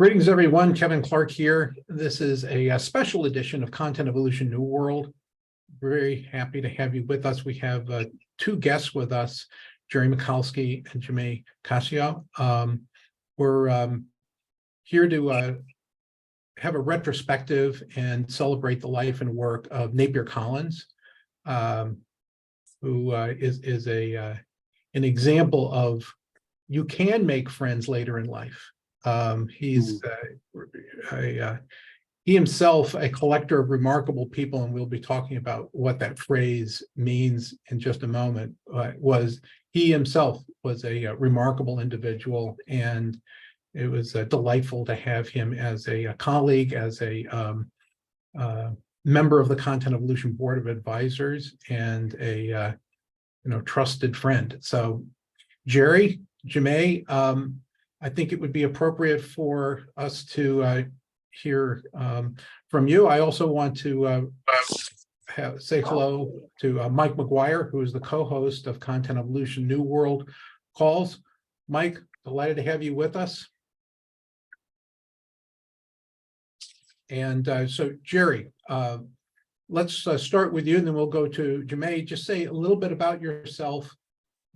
Greetings, everyone. Kevin Clark here. This is a special edition of Content Evolution nuWorld. Very happy to have you with us. We have two guests with us, Jerry Michalski and Jimmy Cascio. We're here to have a retrospective and celebrate the life and work of Napier Collins, who is an example of you can make friends later in life. He's he himself a collector of remarkable people, and we'll be talking about what that phrase means in just a moment. He himself was a remarkable individual, and it was delightful to have him as a colleague, as a member of the Content Evolution Board of Advisors, and a trusted friend. So, Jerry, Jimmy, I think it would be appropriate for us to hear from you. I also want to say hello to Mike McGuire, who is the co-host of Content Evolution nuWorld calls. Mike, delighted to have you with us. And so, Jerry, let's start with you, and then we'll go to Jimmy. Just say a little bit about yourself.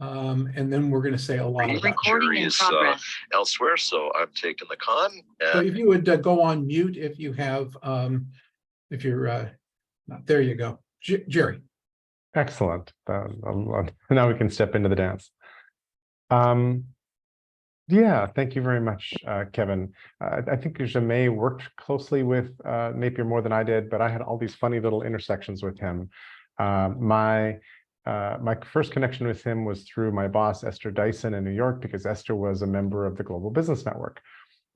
And then we're going to say a lot about recording in progress elsewhere, so I'm taking the con. So if you would go on mute if you have, if you're there you go. Jerry. Excellent. Now we can step into the dance. Yeah, thank you very much, Kevin. I think Jimmy worked closely with Napier more than I did, but I had all these funny little intersections with him. My first connection with him was through my boss, Esther Dyson, in New York, because Esther was a member of the Global Business Network.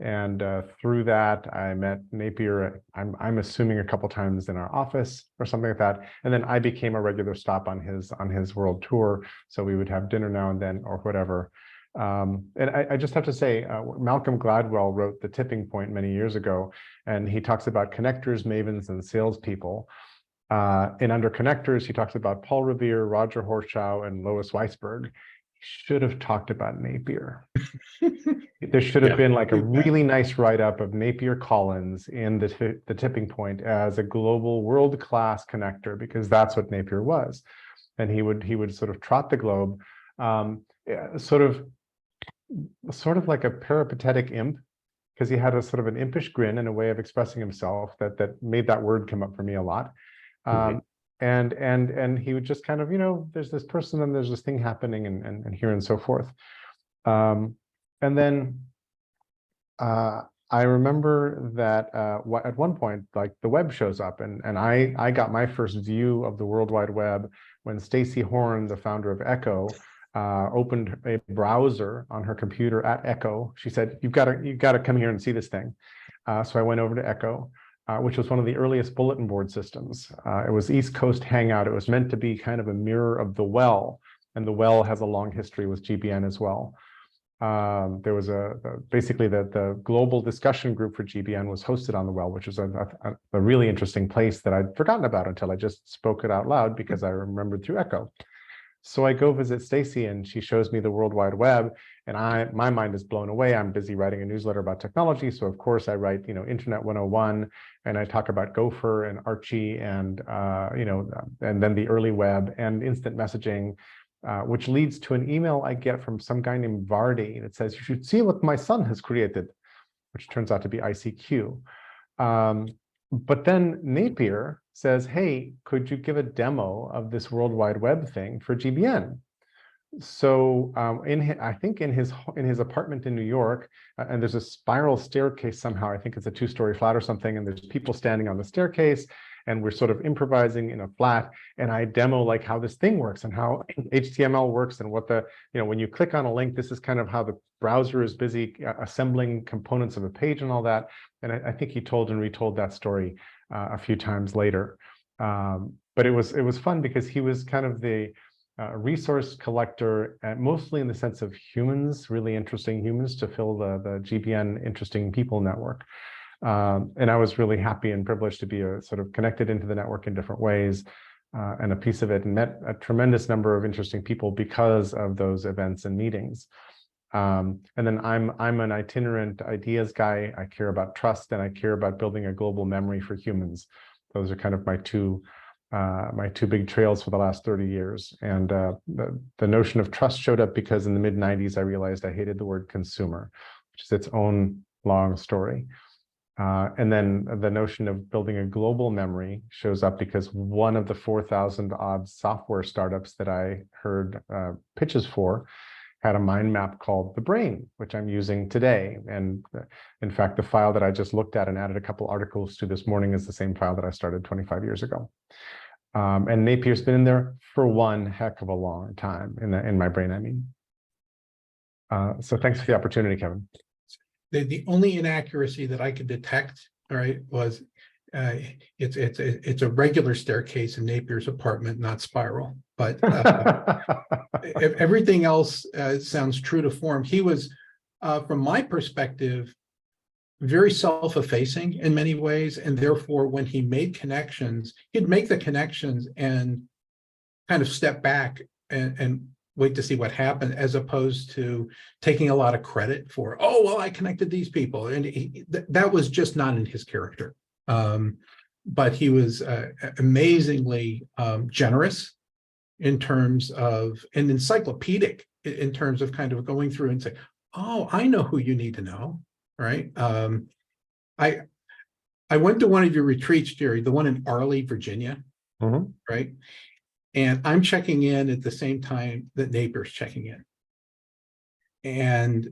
And through that, I met Napier, I'm assuming a couple times in our office or something like that. And then I became a regular stop on his world tour. So we would have dinner now and then or whatever. And I just have to say, Malcolm Gladwell wrote The Tipping Point many years ago, and he talks about connectors, mavens, and salespeople. And under connectors, he talks about Paul Revere, Roger Horshaw, and Lois Weisberg. He should have talked about Napier. There should have been like a really nice write-up of Napier Collins in the Tipping Point as a global world-class connector, because that's what Napier was. And he would sort of trot the globe, sort of like a peripatetic imp, because he had a sort of an impish grin and a way of expressing himself that made that word come up for me a lot. And he would just kind of, there's this person and there's this thing happening and here and so forth. And then I remember that at one point, like the web shows up, and I got my first view of the World Wide Web when Stacy Horn, the founder of Echo, opened a browser on her computer at Echo. She said, you've got to come here and see this thing. So I went over to Echo. Which was one of the earliest bulletin board systems. It was East Coast Hangout. It was meant to be kind of a mirror of the Well, and the Well has a long history with GBN as well. There was basically the global discussion group for GBN was hosted on the Well, which is a really interesting place that I'd forgotten about until I just spoke it out loud because I remembered through Echo. So I go visit Stacy, and she shows me the World Wide Web, and my mind is blown away. I'm busy writing a newsletter about technology, so of course I write, Internet 101, and I talk about Gopher and Archie, and and then the early web and instant messaging, which leads to an email I get from some guy named Vardy that says, "You should see what my son has created," which turns out to be ICQ. But then Napier says, "Hey, could you give a demo of this World Wide Web thing for GBN?" So I think in his apartment in New York, and there's a spiral staircase somehow. I think it's a 2-story flat or something, and there's people standing on the staircase, and we're sort of improvising in a flat. And I demo like how this thing works and how HTML works, and what when you click on a link, this is kind of how the browser is busy assembling components of a page and all that. And I think he told and retold that story a few times later. But it was fun because he was kind of the resource collector, mostly in the sense of humans, really interesting humans, to fill the GBN interesting people network. And I was really happy and privileged to be sort of connected into the network in different ways, and a piece of it, and met a tremendous number of interesting people because of those events and meetings. And then I'm an itinerant ideas guy. I care about trust and I care about building a global memory for humans. Those are kind of my two big trails for the last 30 years. And the notion of trust showed up because in the mid-90s, I realized I hated the word consumer, which is its own long story. And then the notion of building a global memory shows up because one of the 4,000 odd software startups that I heard pitches for had a mind map called the brain, which I'm using today. And in fact, the file that I just looked at and added a couple articles to this morning is the same file that I started 25 years ago. And Napier's been in there for one heck of a long time, in my brain, I mean. So thanks for the opportunity, Kevin. The only inaccuracy that I could detect, all right, was it's a regular staircase in Napier's apartment, not spiral. But everything else sounds true to form. He was, from my perspective, very self-effacing in many ways, and therefore, when he made connections, he'd make the connections and kind of step back and wait to see what happened, as opposed to taking a lot of credit for, oh, well, I connected these people. And that was just not in his character. But he was amazingly generous in terms of, and encyclopedic in terms of kind of going through and say, oh, I know who you need to know, right? I went to one of your retreats, Jerry, the one in Arley, Virginia, right? And I'm checking in at the same time that Napier's checking in. And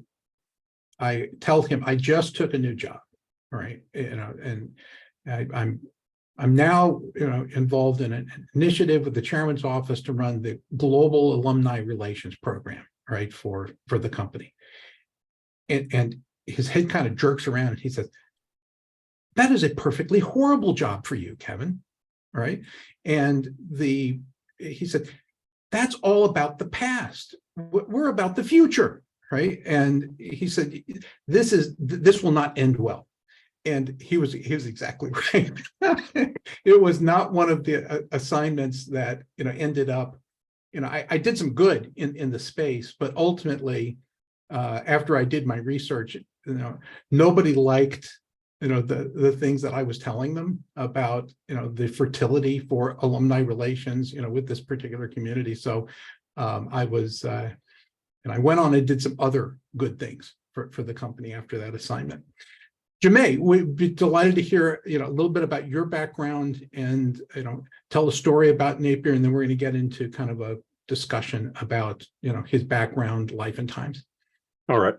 I tell him, I just took a new job, right? And I'm now, involved in an initiative with the chairman's office to run the global alumni relations program, right, for the company. And his head kind of jerks around and he says, that is a perfectly horrible job for you, Kevin, right? And he said, that's all about the past. We're about the future, right? And he said, this will not end well. And he was exactly right. It was not one of the assignments that ended up. I did some good in the space, but ultimately, after I did my research, nobody liked the things that I was telling them about the fertility for alumni relations with this particular community. So I was and I went on and did some other good things for the company after that assignment. Jamay, we'd be delighted to hear a little bit about your background and tell a story about Napier, and then we're going to get into kind of a discussion about his background, life, and times. All right,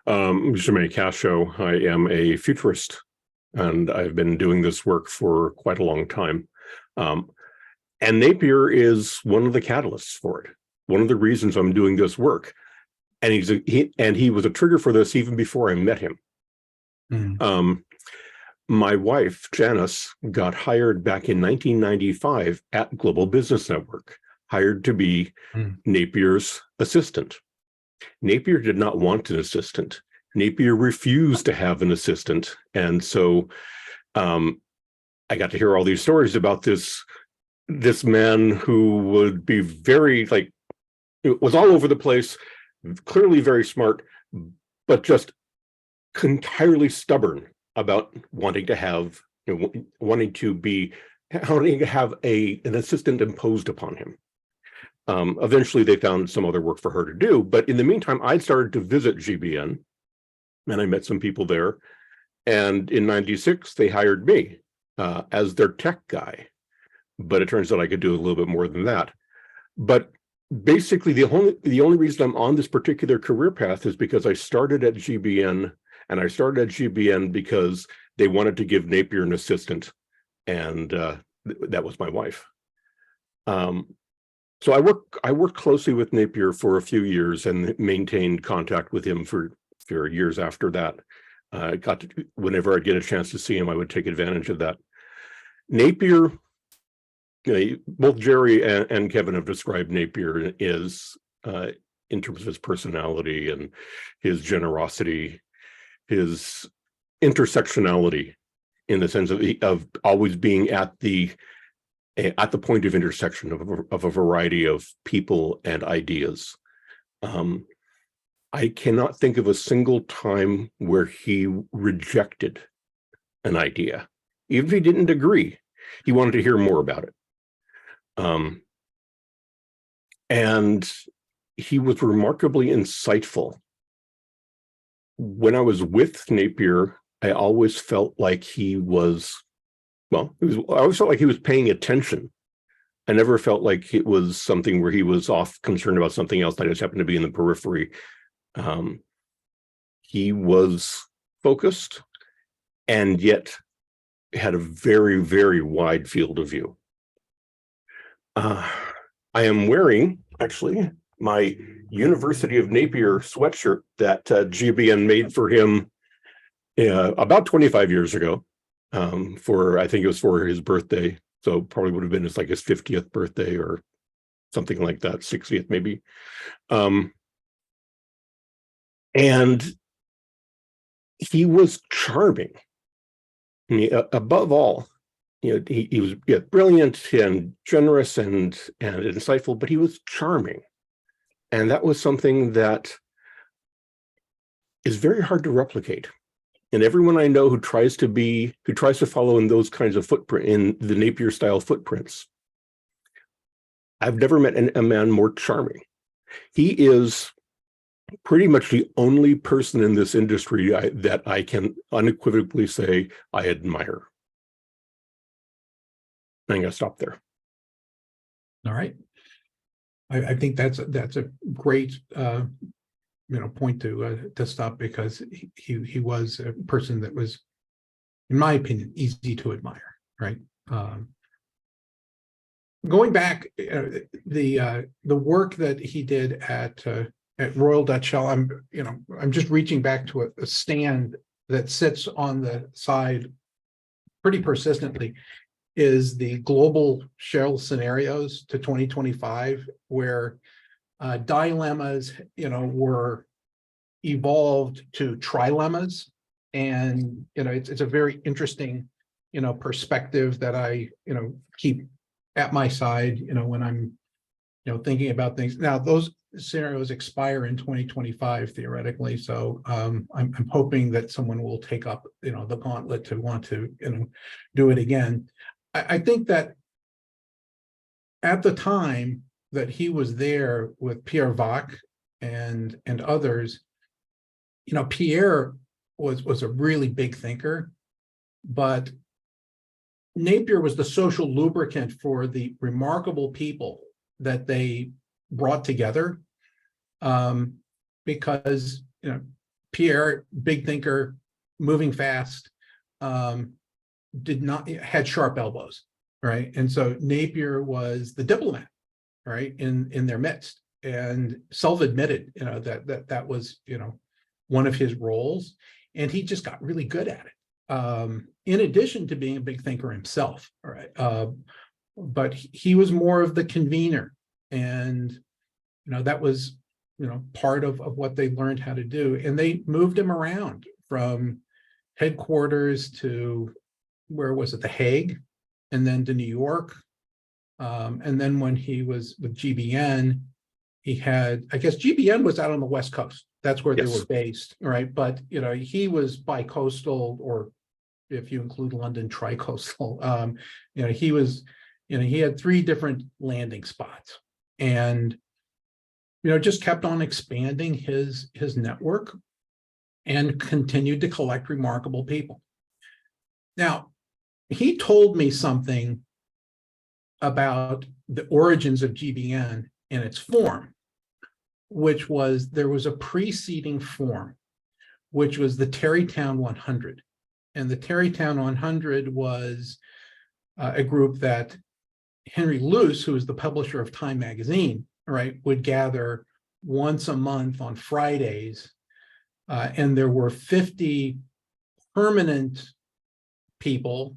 Jamay Cascio. I am a futurist, and I've been doing this work for quite a long time. And Napier is one of the catalysts for it. One of the reasons I'm doing this work, and he was a trigger for this even before I met him. My wife, Janice, got hired back in 1995 at Global Business Network, hired to be Napier's assistant. Napier did not want an assistant. Napier refused to have an assistant. And so I got to hear all these stories about this man who would be very, it was all over the place, clearly very smart, but just entirely stubborn about wanting to have an assistant imposed upon him. Eventually they found some other work for her to do, but in the meantime I started to visit GBN and I met some people there, and in '96 they hired me as their tech guy, but it turns out I could do a little bit more than that. But basically the only reason I'm on this particular career path is because I started at GBN. And I started at GBN because they wanted to give Napier an assistant, and that was my wife. So I worked closely with Napier for a few years and maintained contact with him for years after that. Whenever I'd get a chance to see him, I would take advantage of that. Napier, both Jerry and Kevin have described Napier as, in terms of his personality and his generosity, his intersectionality, in the sense of always being at the point of intersection of a variety of people and ideas. I cannot think of a single time where he rejected an idea. Even if he didn't agree, he wanted to hear more about it. And he was remarkably insightful. When I was with Napier, I always felt like he was, I always felt like he was paying attention. I never felt like it was something where he was off concerned about something else that just happened to be in the periphery. He was focused and yet had a very, very wide field of view. I am wearing, actually, my University of Napier sweatshirt that GBN made for him about 25 years ago. I think it was for his birthday. So probably would have been his 50th birthday or something like that, 60th maybe. And he was charming. I mean, above all, he was brilliant and generous and insightful, but he was charming. And that was something that is very hard to replicate. And everyone I know who tries to follow in those kinds of in the Napier style footprints, I've never met a man more charming. He is pretty much the only person in this industry that I can unequivocally say I admire. I'm going to stop there. All right. I think that's a great point to stop, because he was a person that was, in my opinion, easy to admire. Right. Going back, the work that he did at Royal Dutch Shell, I'm just reaching back to a stand that sits on the side pretty persistently, is the global shell scenarios to 2025, where dilemmas, were evolved to trilemmas. And, it's a very interesting, perspective that I, keep at my side, when I'm, thinking about things. Now, those scenarios expire in 2025, theoretically. So I'm hoping that someone will take up, the gauntlet to want to, do it again. I think that at the time that he was there with Pierre Vac and others, Pierre was a really big thinker, but Napier was the social lubricant for the remarkable people that they brought together, because Pierre, big thinker, moving fast, had sharp elbows, right? And so Napier was the diplomat, right, in their midst, and self-admitted, that was, one of his roles, and he just got really good at it. In addition to being a big thinker himself, all right, but he was more of the convener, and that was part of what they learned how to do, and they moved him around from headquarters to, where was it, The Hague, and then to New York. And then when he was with GBN, he had, I guess GBN was out on the West Coast. That's where they were based, right? But, he was bi-coastal, or if you include London, tri-coastal. He was, he had 3 different landing spots, and, just kept on expanding his network and continued to collect remarkable people. Now, he told me something about the origins of GBN and its form, which was, there was a preceding form, which was the Tarrytown 100. And the Tarrytown 100 was a group that Henry Luce, who was the publisher of Time magazine, right, would gather once a month on Fridays. And there were 50 permanent people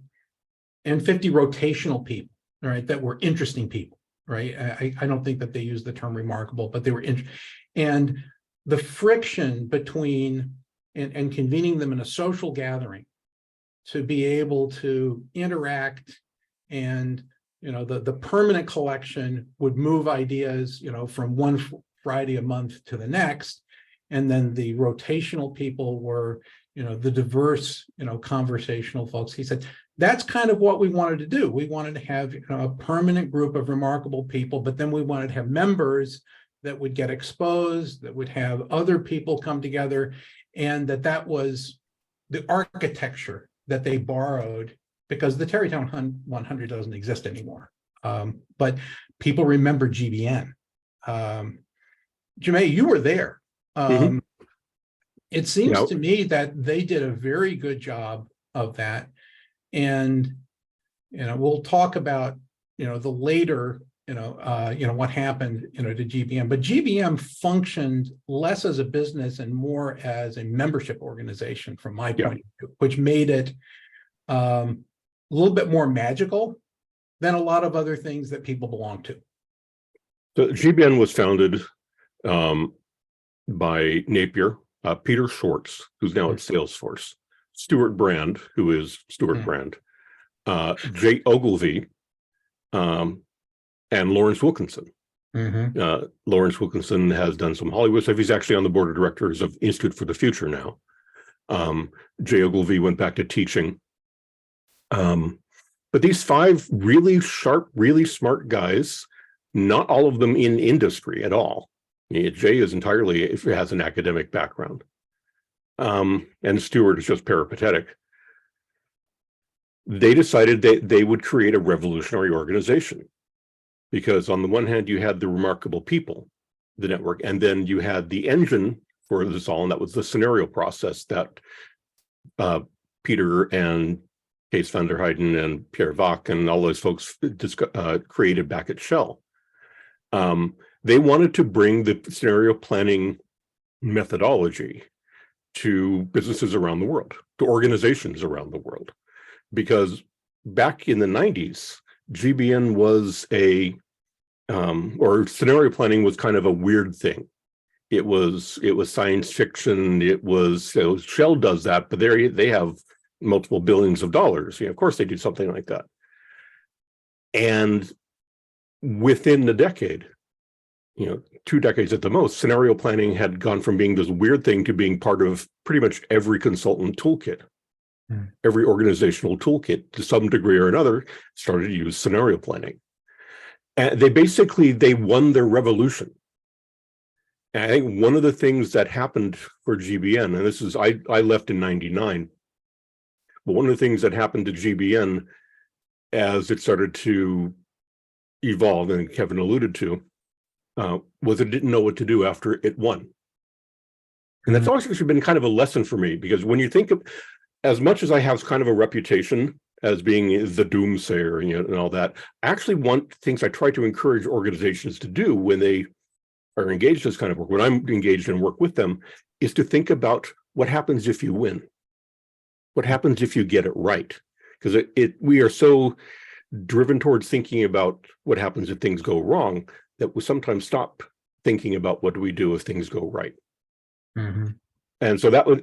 and 50 rotational people, right, that were interesting people, right? I don't think that they used the term remarkable, but they were and the friction between and convening them in a social gathering to be able to interact, and the permanent collection would move ideas from one Friday a month to the next, And then the rotational people were, the diverse, conversational folks. He said, that's kind of what we wanted to do. We wanted to have a permanent group of remarkable people, but then we wanted to have members that would get exposed, that would have other people come together, and that was the architecture that they borrowed, because the Tarrytown 100 doesn't exist anymore. But people remember GBN. Jemay, you were there. It seems to me that they did a very good job of that. And, we'll talk about, the later, what happened, to GBM, but GBM functioned less as a business and more as a membership organization from my point of view, which made it a little bit more magical than a lot of other things that people belong to. So GBN was founded by Napier, Peter Schwartz, who's now at Salesforce, Stuart Brand, who is Stuart Brand, Jay Ogilvy, and Lawrence Wilkinson. Lawrence Wilkinson has done some Hollywood stuff. He's actually on the board of directors of Institute for the Future now. Jay Ogilvy went back to teaching. But these 5 really sharp, really smart guys, not all of them in industry at all. Jay is entirely, has an academic background. And Stuart is just peripatetic. They decided that they would create a revolutionary organization. Because on the one hand, you had the remarkable people, the network, and then you had the engine for this all, and that was the scenario process that Peter and Kees van der Heijden and Pierre Vac and all those folks created back at Shell. They wanted to bring the scenario planning methodology to businesses around the world, to organizations around the world. Because back in the 90s, GBN was or scenario planning was kind of a weird thing. It was science fiction. It was, Shell does that, but they have multiple billions of dollars. Of course they do something like that. And within the decade, 2 decades at the most, scenario planning had gone from being this weird thing to being part of pretty much every consultant toolkit. Every organizational toolkit, to some degree or another, started to use scenario planning. And they won their revolution. And I think one of the things that happened for GBN, and this is, I left in '99, but one of the things that happened to GBN as it started to evolve, and Kevin alluded to, was it didn't know what to do after it won. And that's always actually been kind of a lesson for me, because when you think of, as much as I have kind of a reputation as being the doomsayer, and all that, I actually want things I try to encourage organizations to do when they are engaged in this kind of work, when I'm engaged in work with them, is to think about what happens if you win. What happens if you get it right? Because we are so driven towards thinking about what happens if things go wrong that we sometimes stop thinking about what do we do if things go right. And so that was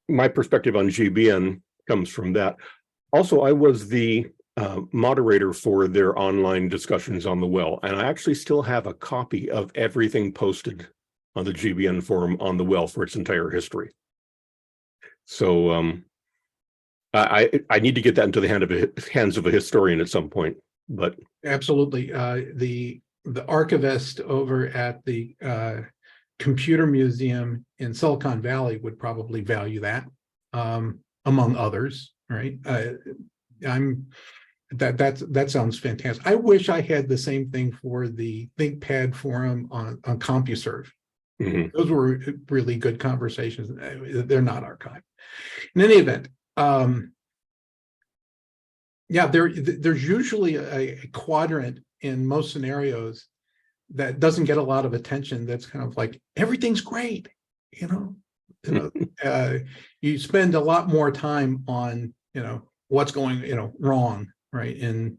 my perspective on GBN, comes from that. Also, I was the moderator for their online discussions on the well, and I actually still have a copy of everything posted on the GBN forum on the well for its entire history. So I need to get that into the hands of a historian at some point. But absolutely, the archivist over at the Computer Museum in Silicon Valley would probably value that, among others, right? That sounds fantastic. I wish I had the same thing for the ThinkPad forum on CompuServe. Those were really good conversations. They're not archived. In any event, yeah, there's usually a quadrant in most scenarios that doesn't get a lot of attention. That's kind of like, everything's great, you spend a lot more time on, what's going, wrong, right, in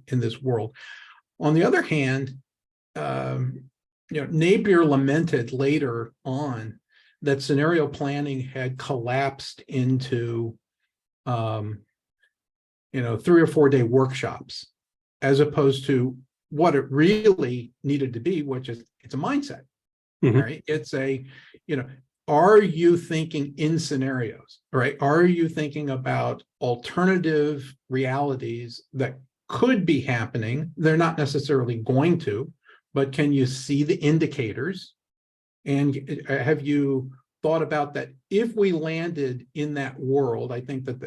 this world. On the other hand, Napier lamented later on that scenario planning had collapsed into 3 or 4 day workshops, as opposed to what it really needed to be, which is, it's a mindset. All Mhm. right. It's a, are you thinking in scenarios, right? Are you thinking about alternative realities that could be happening? They're not necessarily going to, but can you see the indicators? And have you thought about that? If we landed in that world, I think that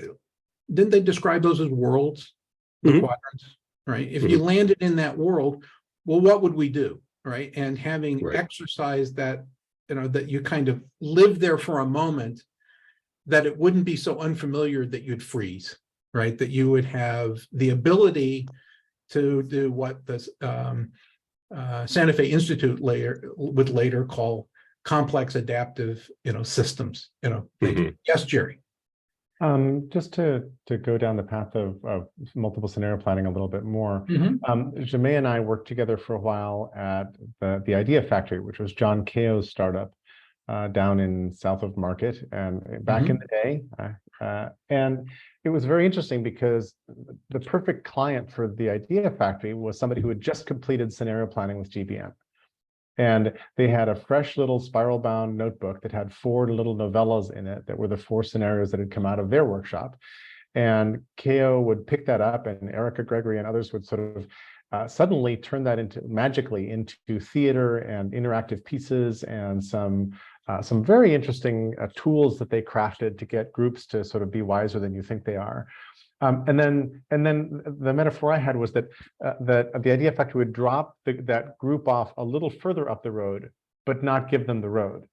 didn't they describe those as worlds, the Mhm. quadrants, right? If you landed in that world, well, what would we do, right? And having Right. exercised that, that you kind of live there for a moment, that it wouldn't be so unfamiliar that you'd freeze, right? That you would have the ability to do what the Santa Fe Institute would later call complex adaptive, systems. Mhm. Yes, Jerry. Just to go down the path of multiple scenario planning a little bit more. Jamie and I worked together for a while at the Idea Factory, which was John Keogh's startup down in south of Market, and back in the day. And it was very interesting because the perfect client for the Idea Factory was somebody who had just completed scenario planning with GBN. And they had a fresh little spiral bound notebook that had 4 little novellas in it that were the 4 scenarios that had come out of their workshop. And Keogh would pick that up, and Erica Gregory and others would sort of suddenly turn that magically into theater and interactive pieces and some very interesting tools that they crafted to get groups to sort of be wiser than you think they are. And then the metaphor I had was that the Idea Factory would drop that group off a little further up the road, but not give them the road.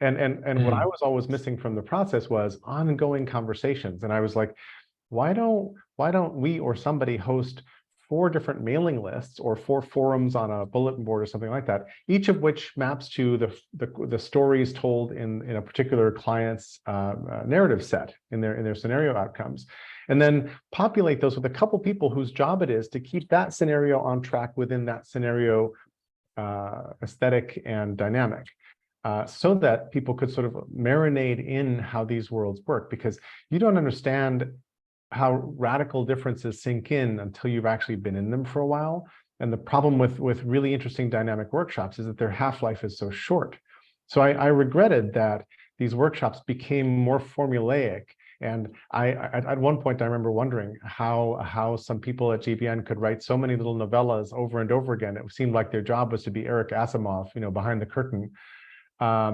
And what I was always missing from the process was ongoing conversations. And I was like, why don't we or somebody host 4 different mailing lists or 4 forums on a bulletin board or something like that, each of which maps to the stories told in a particular client's narrative set in their scenario outcomes, and then populate those with a couple people whose job it is to keep that scenario on track within that scenario aesthetic and dynamic. So that people could sort of marinate in how these worlds work, because you don't understand how radical differences sink in until you've actually been in them for a while. And the problem with really interesting dynamic workshops is that their half-life is so short. So I regretted that these workshops became more formulaic. And at one point, I remember wondering how some people at GBN could write so many little novellas over and over again. It seemed like their job was to be Eric Asimov, behind the curtain,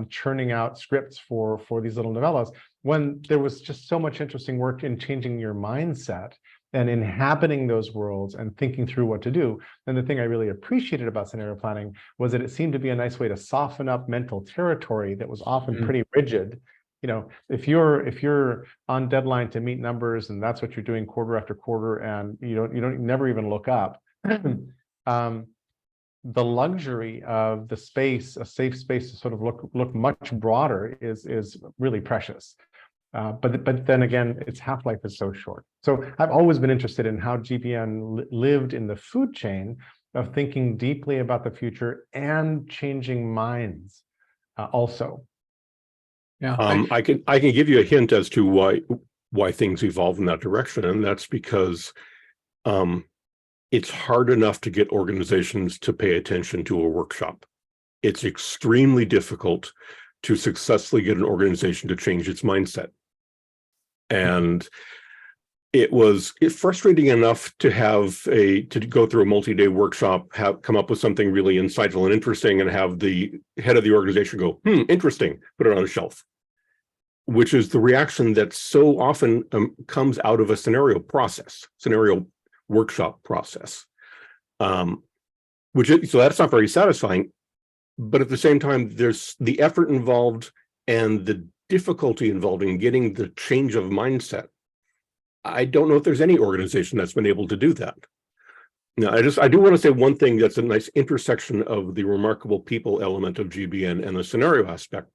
churning out scripts for these little novellas, when there was just so much interesting work in changing your mindset and inhabiting those worlds and thinking through what to do. And the thing I really appreciated about scenario planning was that it seemed to be a nice way to soften up mental territory that was often pretty rigid. If you're on deadline to meet numbers and that's what you're doing quarter after quarter, and you never even look up, the luxury of the space, a safe space to sort of look much broader, is really precious. But then again, its half-life is so short. So I've always been interested in how GBN lived in the food chain of thinking deeply about the future and changing minds also. Yeah, I can give you a hint as to why things evolve in that direction, and that's because it's hard enough to get organizations to pay attention to a workshop. It's extremely difficult to successfully get an organization to change its mindset. And it's frustrating enough to go through a multi-day workshop, come up with something really insightful and interesting, and have the head of the organization go, interesting, put it on a shelf, which is the reaction that so often comes out of a scenario workshop process, so that's not very satisfying. But at the same time, there's the effort involved and the difficulty involved in getting the change of mindset. I don't know if there's any organization that's been able to do that. Now, I do want to say one thing that's a nice intersection of the remarkable people element of GBN and the scenario aspect.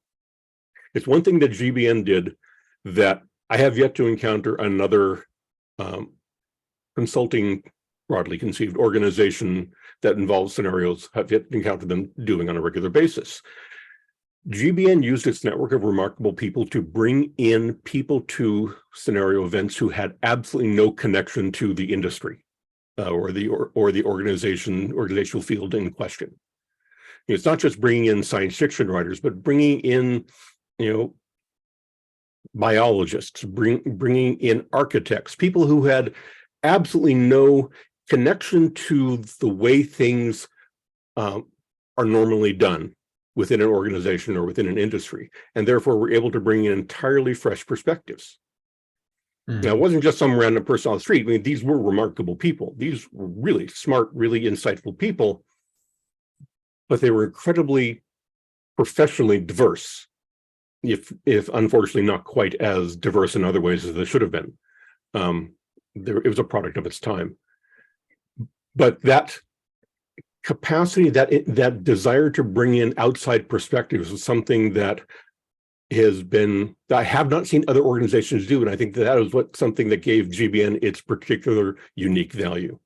It's one thing that GBN did that I have yet to encounter another consulting, broadly conceived organization that involves scenarios have yet to encounter them doing on a regular basis. GBN used its network of remarkable people to bring in people to scenario events who had absolutely no connection to the industry or the organizational field in question. It's not just bringing in science fiction writers, but bringing in, biologists, bringing in architects, people who had absolutely no connection to the way things are normally done within an organization or within an industry, and therefore we're able to bring in entirely fresh perspectives. Now, it wasn't just some random person on the street. I mean, these were remarkable people. These were really smart, really insightful people, but they were incredibly professionally diverse, if unfortunately not quite as diverse in other ways as they should have been. It was a product of its time. But that capacity, that desire to bring in outside perspectives is something that I have not seen other organizations do, and I think that is something that gave GBN its particular unique value.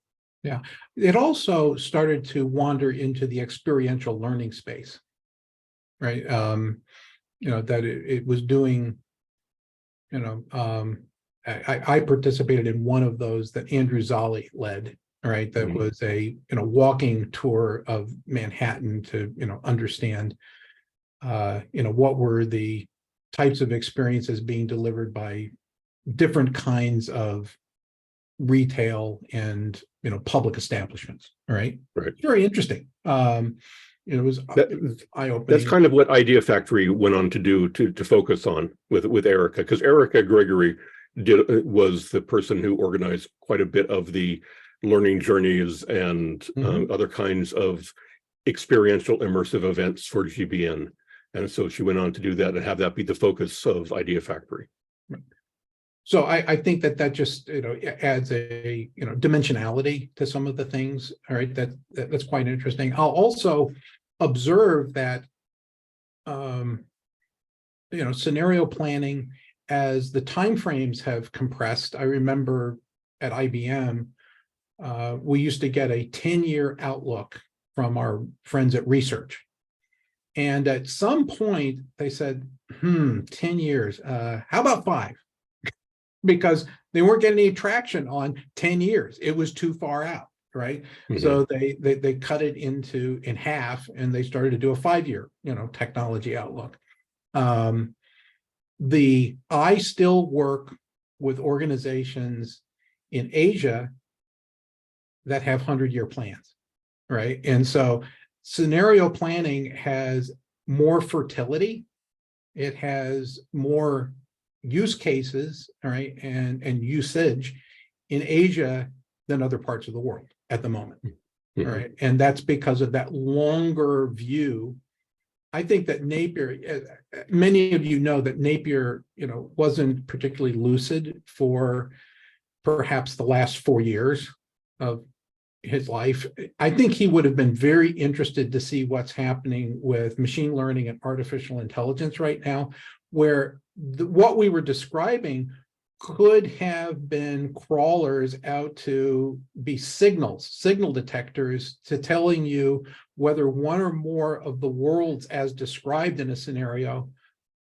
Yeah, it also started to wander into the experiential learning space, right? That it was doing, I participated in one of those that Andrew Zolli led, right? That was a, walking tour of Manhattan to, understand, what were the types of experiences being delivered by different kinds of retail and, public establishments, right? Right. Very interesting. It was eye-opening. That's kind of what Idea Factory went on to do, to focus on with Erica, because Erica Gregory was the person who organized quite a bit of the learning journeys and other kinds of experiential immersive events for GBN. And so she went on to do that and have that be the focus of Idea Factory. So I think that just, adds a, dimensionality to some of the things. All right. That's quite interesting. I'll also observe that, scenario planning, as the timeframes have compressed. I remember at IBM, we used to get a 10-year outlook from our friends at research. And at some point they said, 10 years, how about 5? Because they weren't getting any traction on 10 years. It was too far out, right? So they cut it in half, and they started to do a 5-year, technology outlook. I still work with organizations in Asia that have 100-year plans, right? And so scenario planning has more fertility. It has more use cases, all right, and usage in Asia than other parts of the world at the moment. All right. And that's because of that longer view. I think that Napier, many of you know that Napier, wasn't particularly lucid for perhaps the last 4 years of his life. I think he would have been very interested to see what's happening with machine learning and artificial intelligence right now, where what we were describing could have been crawlers out to be signal detectors to telling you whether one or more of the worlds as described in a scenario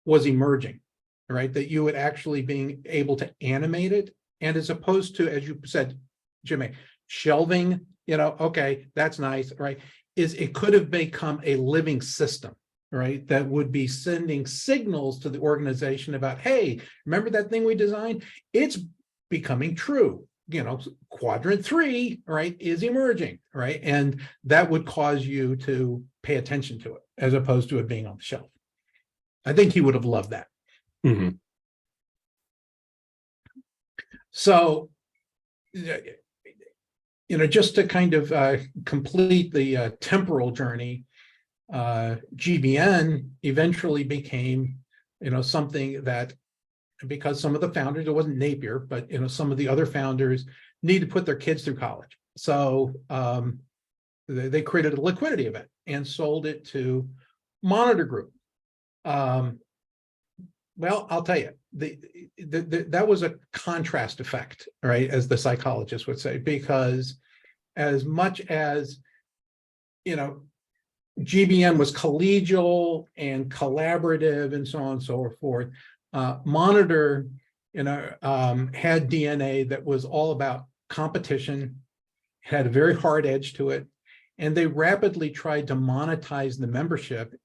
was emerging, right? That you would actually being able to animate it. And as opposed to, as you said, Jimmy, shelving, okay, that's nice, right? It could have become a living system, right? That would be sending signals to the organization about, hey, remember that thing we designed? It's becoming true. Quadrant 3, right, is emerging, right? And that would cause you to pay attention to it as opposed to it being on the shelf. I think he would have loved that. So, just to kind of complete the temporal journey, GBN eventually became, something that, because some of the founders, it wasn't Napier, but, some of the other founders need to put their kids through college. So they created a liquidity event and sold it to Monitor Group. Well, I'll tell you, that was a contrast effect, right? As the psychologist would say, because as much as, GBN was collegial and collaborative and so on and so forth, Monitor, had DNA that was all about competition, had a very hard edge to it, and they rapidly tried to monetize the membership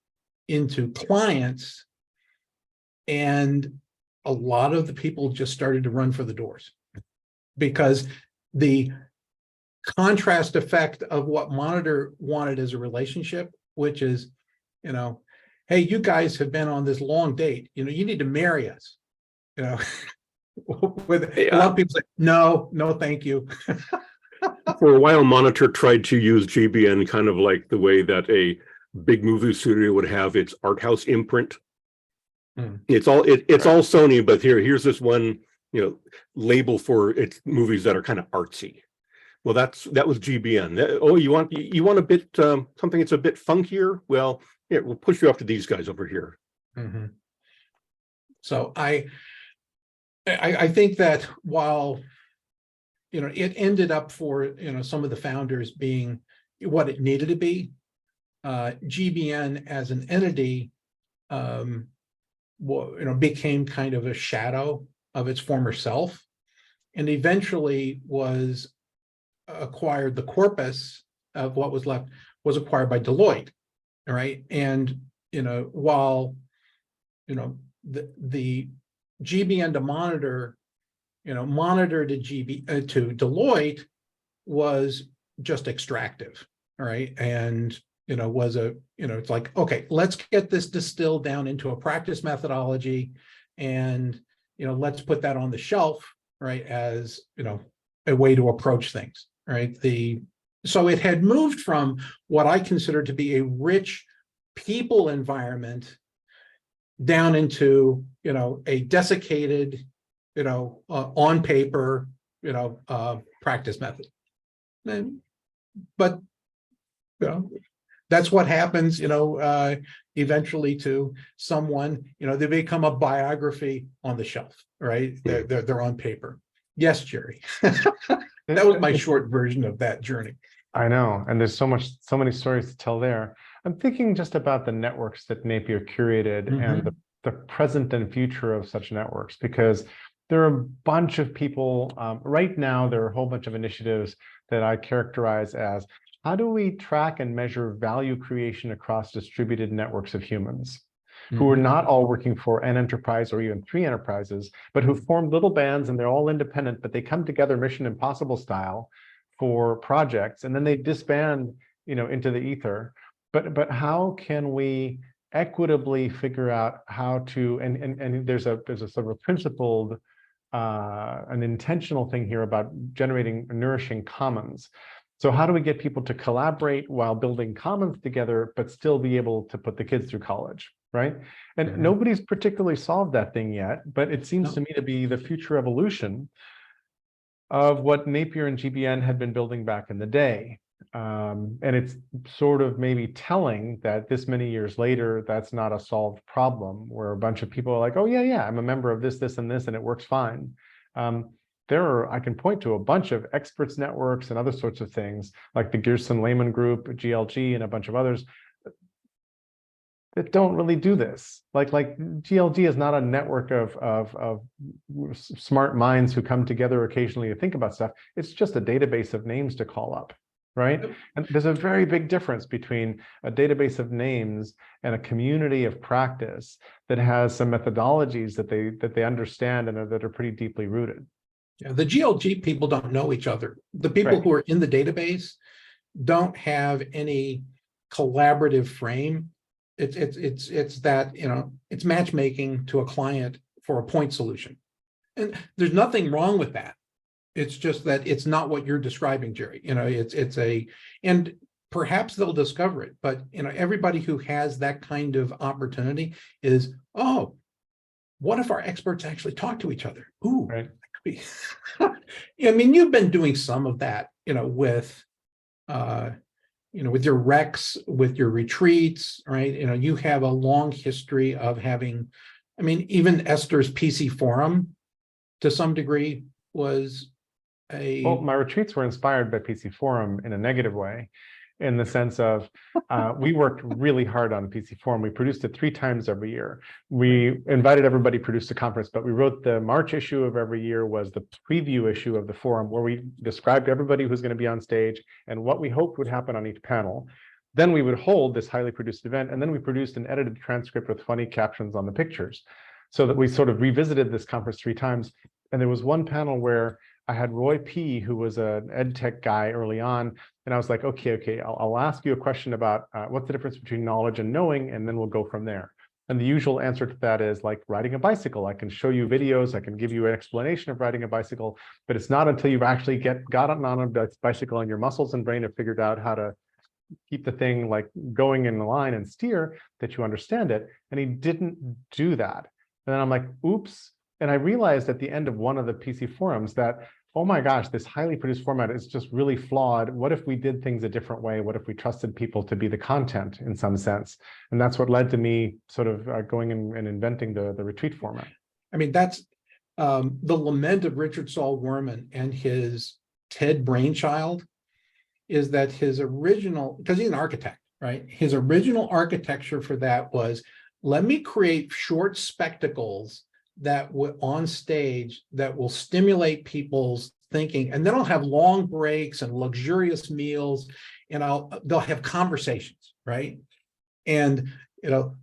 into clients, and a lot of the people just started to run for the doors because the contrast effect of what Monitor wanted as a relationship, which is, you know, hey, you guys have been on this long date, you know, you need to marry us, you know. With a lot of people say, no, thank you. For a while, Monitor tried to use GBN kind of like the way that a big movie studio would have its art house imprint. It's all Sony, but here's this one, you know, label for its movies that are kind of artsy. Well, that was GBN. Oh, you want a bit something that's a bit funkier? Well, yeah, we'll push you up to these guys over here. So I think that while, you know, it ended up for, you know, some of the founders being what it needed to be, GBN as an entity, became kind of a shadow of its former self, and eventually was acquired. The corpus of what was left was acquired by Deloitte, all right? And, you know, while, you know, the GBN to Monitor, you know, Monitor to to Deloitte was just extractive, all right? And, you know, it's like, okay, let's get this distilled down into a practice methodology, and, you know, let's put that on the shelf, right, as, you know, a way to approach things, right? So it had moved from what I consider to be a rich people environment down into, you know, a desiccated, you know, on paper, you know, practice method. But, you know, that's what happens, you know, eventually to someone, you know, they become a biography on the shelf, right? They're on paper. Yes, Jerry. That was my short version of that journey. I know, and there's so many stories to tell there. I'm thinking just about the networks that Napier curated and the present and future of such networks, because there are a bunch of people right now. There are a whole bunch of initiatives that I characterize as, how do we track and measure value creation across distributed networks of humans who are not all working for an enterprise or even 3 enterprises, but who form little bands, and they're all independent, but they come together Mission Impossible style for projects, and then they disband, you know, into the ether. But how can we equitably figure out how to, and there's a sort of a principled, an intentional thing here about generating nourishing commons. So how do we get people to collaborate while building commons together, but still be able to put the kids through college, right? And nobody's particularly solved that thing yet, but it seems to me to be the future evolution of what Napier and GBN had been building back in the day. And it's sort of maybe telling that this many years later, that's not a solved problem, where a bunch of people are like, oh yeah, I'm a member of this, and this, and it works fine. I can point to a bunch of experts networks and other sorts of things, like the Gearson Lehman Group, GLG, and a bunch of others that don't really do this. Like GLG is not a network of smart minds who come together occasionally to think about stuff. It's just a database of names to call up, right? And there's a very big difference between a database of names and a community of practice that has some methodologies that they understand and that are pretty deeply rooted. Yeah, the GLG people don't know each other. The people who are in the database don't have any collaborative frame. It's that, you know, it's matchmaking to a client for a point solution. And there's nothing wrong with that. It's just that it's not what you're describing, Jerry. You know, and perhaps they'll discover it, but, you know, everybody who has that kind of opportunity is, oh, what if our experts actually talk to each other? Ooh, right. I mean, you've been doing some of that, you know, with your recs, with your retreats, right? You know, you have a long history of having, I mean, even Esther's PC forum to some degree was well, my retreats were inspired by PC forum in a negative way. in the sense of we worked really hard on PC Forum. We produced it 3 times every year. We invited everybody, produced a conference, but we wrote the March issue of every year was the preview issue of the forum, where we described everybody who's going to be on stage and what we hoped would happen on each panel. Then we would hold this highly produced event, and then we produced an edited transcript with funny captions on the pictures, so that we sort of revisited this conference 3 times. And there was one panel where I had Roy P., who was an ed tech guy early on, and I was like, okay, I'll ask you a question about what's the difference between knowledge and knowing, and then we'll go from there. And the usual answer to that is like riding a bicycle. I can show you videos, I can give you an explanation of riding a bicycle, but it's not until you've actually got on a bicycle and your muscles and brain have figured out how to keep the thing like going in the line and steer that you understand it. And he didn't do that. And then I'm like, oops. And I realized at the end of one of the PC forums that, oh my gosh, this highly produced format is just really flawed. What if we did things a different way? What if we trusted people to be the content in some sense? And that's what led to me sort of going and inventing the retreat format. I mean, that's the lament of Richard Saul Wurman and his TED brainchild is that his original, because he's an architect, right? His original architecture for that was, let me create short spectacles that on stage that will stimulate people's thinking, and then I'll have long breaks and luxurious meals, and they'll have conversations, right? And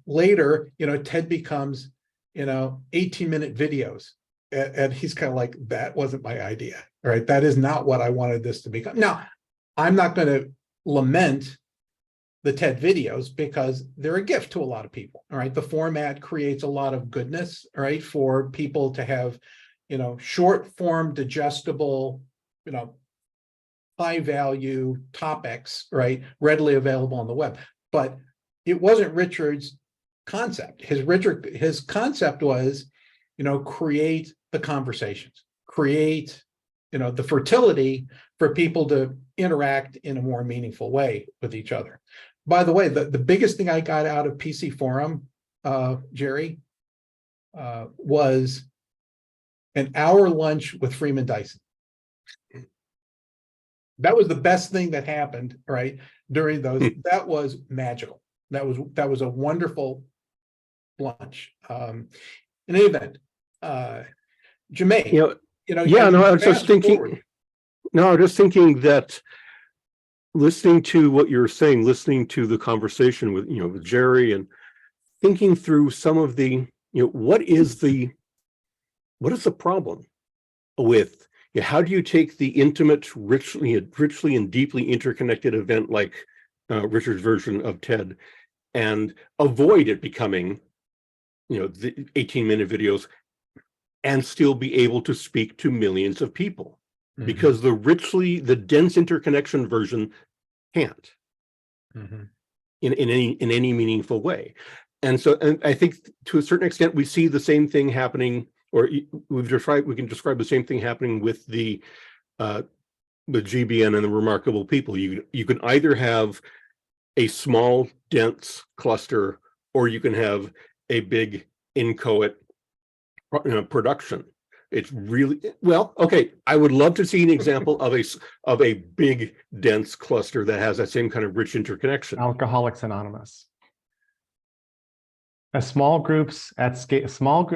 later, TED becomes 18-minute videos, and he's kind of like, that wasn't my idea, right? That is not what I wanted this to become. Now, I'm not going to lament the TED videos because they're a gift to a lot of people. All right. The format creates a lot of goodness, right, for people to have, short form, digestible, high value topics, right, readily available on the web. But it wasn't Richard's concept. His concept was, create the conversations, create, the fertility for people to interact in a more meaningful way with each other. By the way, the biggest thing I got out of PC Forum, Jerry, was an hour lunch with Freeman Dyson. That was the best thing that happened, right, during those. That was magical. That was a wonderful lunch. In any event, Jermaine, I was just thinking. No, I was just thinking that listening to what you're saying, listening to the conversation with with Jerry, and thinking through some of the what is the problem with how do you take the intimate, richly and deeply interconnected event like Richard's version of TED and avoid it becoming the 18-minute videos and still be able to speak to millions of people? Mm-hmm. Because the dense interconnection version can't mm-hmm. in any meaningful way. And so, and I think to a certain extent, we see the same thing happening, or we can describe the same thing happening with the GBN and the remarkable people. You can either have a small, dense cluster, or you can have a big inchoate production. It's really okay. I would love to see an example of a big, dense cluster that has that same kind of rich interconnection. Alcoholics Anonymous. Small groups at scale,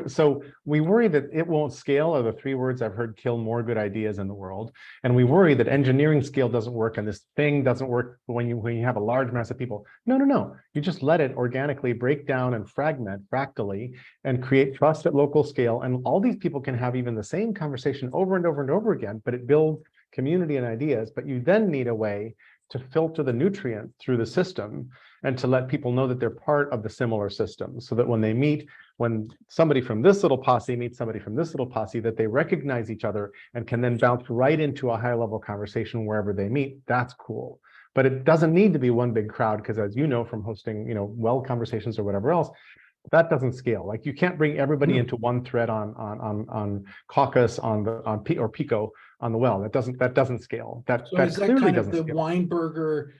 so we worry that it won't scale are the 3 words I've heard kill more good ideas in the world. And we worry that engineering scale doesn't work and this thing doesn't work when you have a large mass of people. No. You just let it organically break down and fragment fractally and create trust at local scale. And all these people can have even the same conversation over and over and over again, but it builds community and ideas. But you then need a way to filter the nutrient through the system and to let people know that they're part of the similar system, so that when they meet, when somebody from this little posse meets somebody from this little posse, that they recognize each other and can then bounce right into a high level conversation wherever they meet. That's cool. But it doesn't need to be one big crowd, because as you know from hosting, well conversations or whatever else, that doesn't scale. Like you can't bring everybody into one thread on Caucus or Pico on the well. That doesn't scale. That is that clearly kind of doesn't the scale. Weinberger,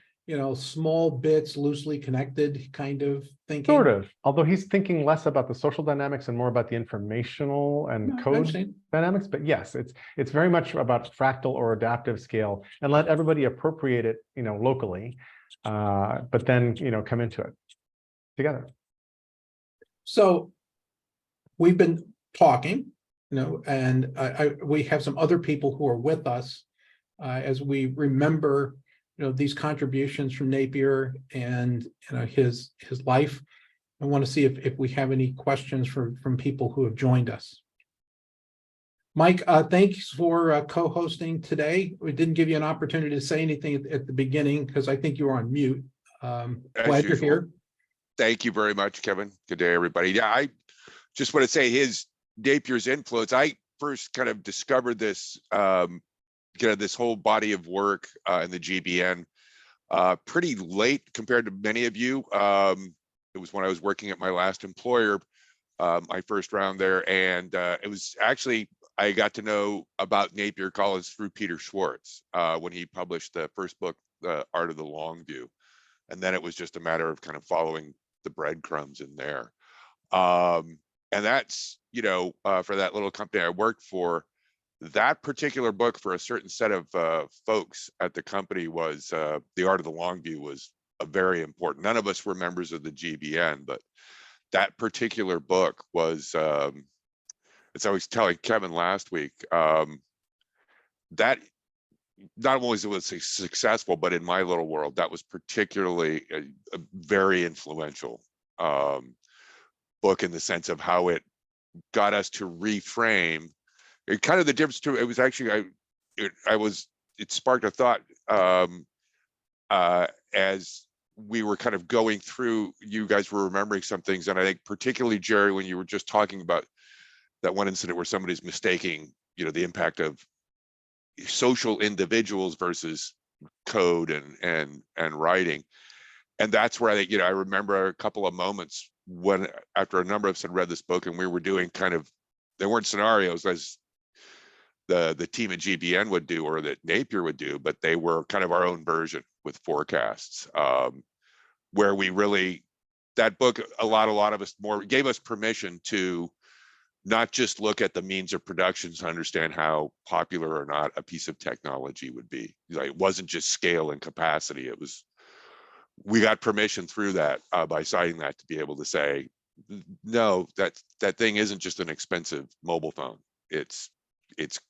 small bits loosely connected kind of thinking? Sort of, although he's thinking less about the social dynamics and more about the informational and code dynamics. But yes, it's very much about fractal or adaptive scale, and let everybody appropriate it, locally. but then, come into it together. So we've been talking, and we have some other people who are with us as we remember, these contributions from Napier and his life. I want to see if we have any questions from people who have joined us. Mike, thanks for co-hosting today. We didn't give you an opportunity to say anything at the beginning because I think you were on mute. Glad you're here. Thank you very much, Kevin. Good day, everybody. Yeah, I just want to say Napier's influence. I first kind of discovered this, this whole body of work in the GBN pretty late compared to many of you. It was when I was working at my last employer, my first round there, and it was actually, I got to know about Napier College through Peter Schwartz when he published the first book, The Art of the Long View. And then it was just a matter of kind of following the breadcrumbs in there. And that's, for that little company I worked for, that particular book for a certain set of folks at the company was The Art of the Long View was a very important. None of us were members of the GBN, but that particular book was, as I was telling Kevin last week, that not only was it successful, but in my little world, that was particularly a very influential book in the sense of how it got us to reframe it. Kind of the difference to it was actually, it sparked a thought as we were kind of going through, you guys were remembering some things. And I think particularly, Jerry, when you were just talking about that one incident where somebody's mistaking, the impact of social individuals versus code and writing. And that's where I think, I remember a couple of moments when, after a number of us had read this book and we were doing there weren't scenarios as the team at GBN would do or that Napier would do, but they were kind of our own version with forecasts, where we really, that book, a lot of us gave us permission to not just look at the means of production to understand how popular or not a piece of technology would be. It wasn't just scale and capacity. It was, we got permission through that by citing that to be able to say, no, that thing isn't just an expensive mobile phone. It's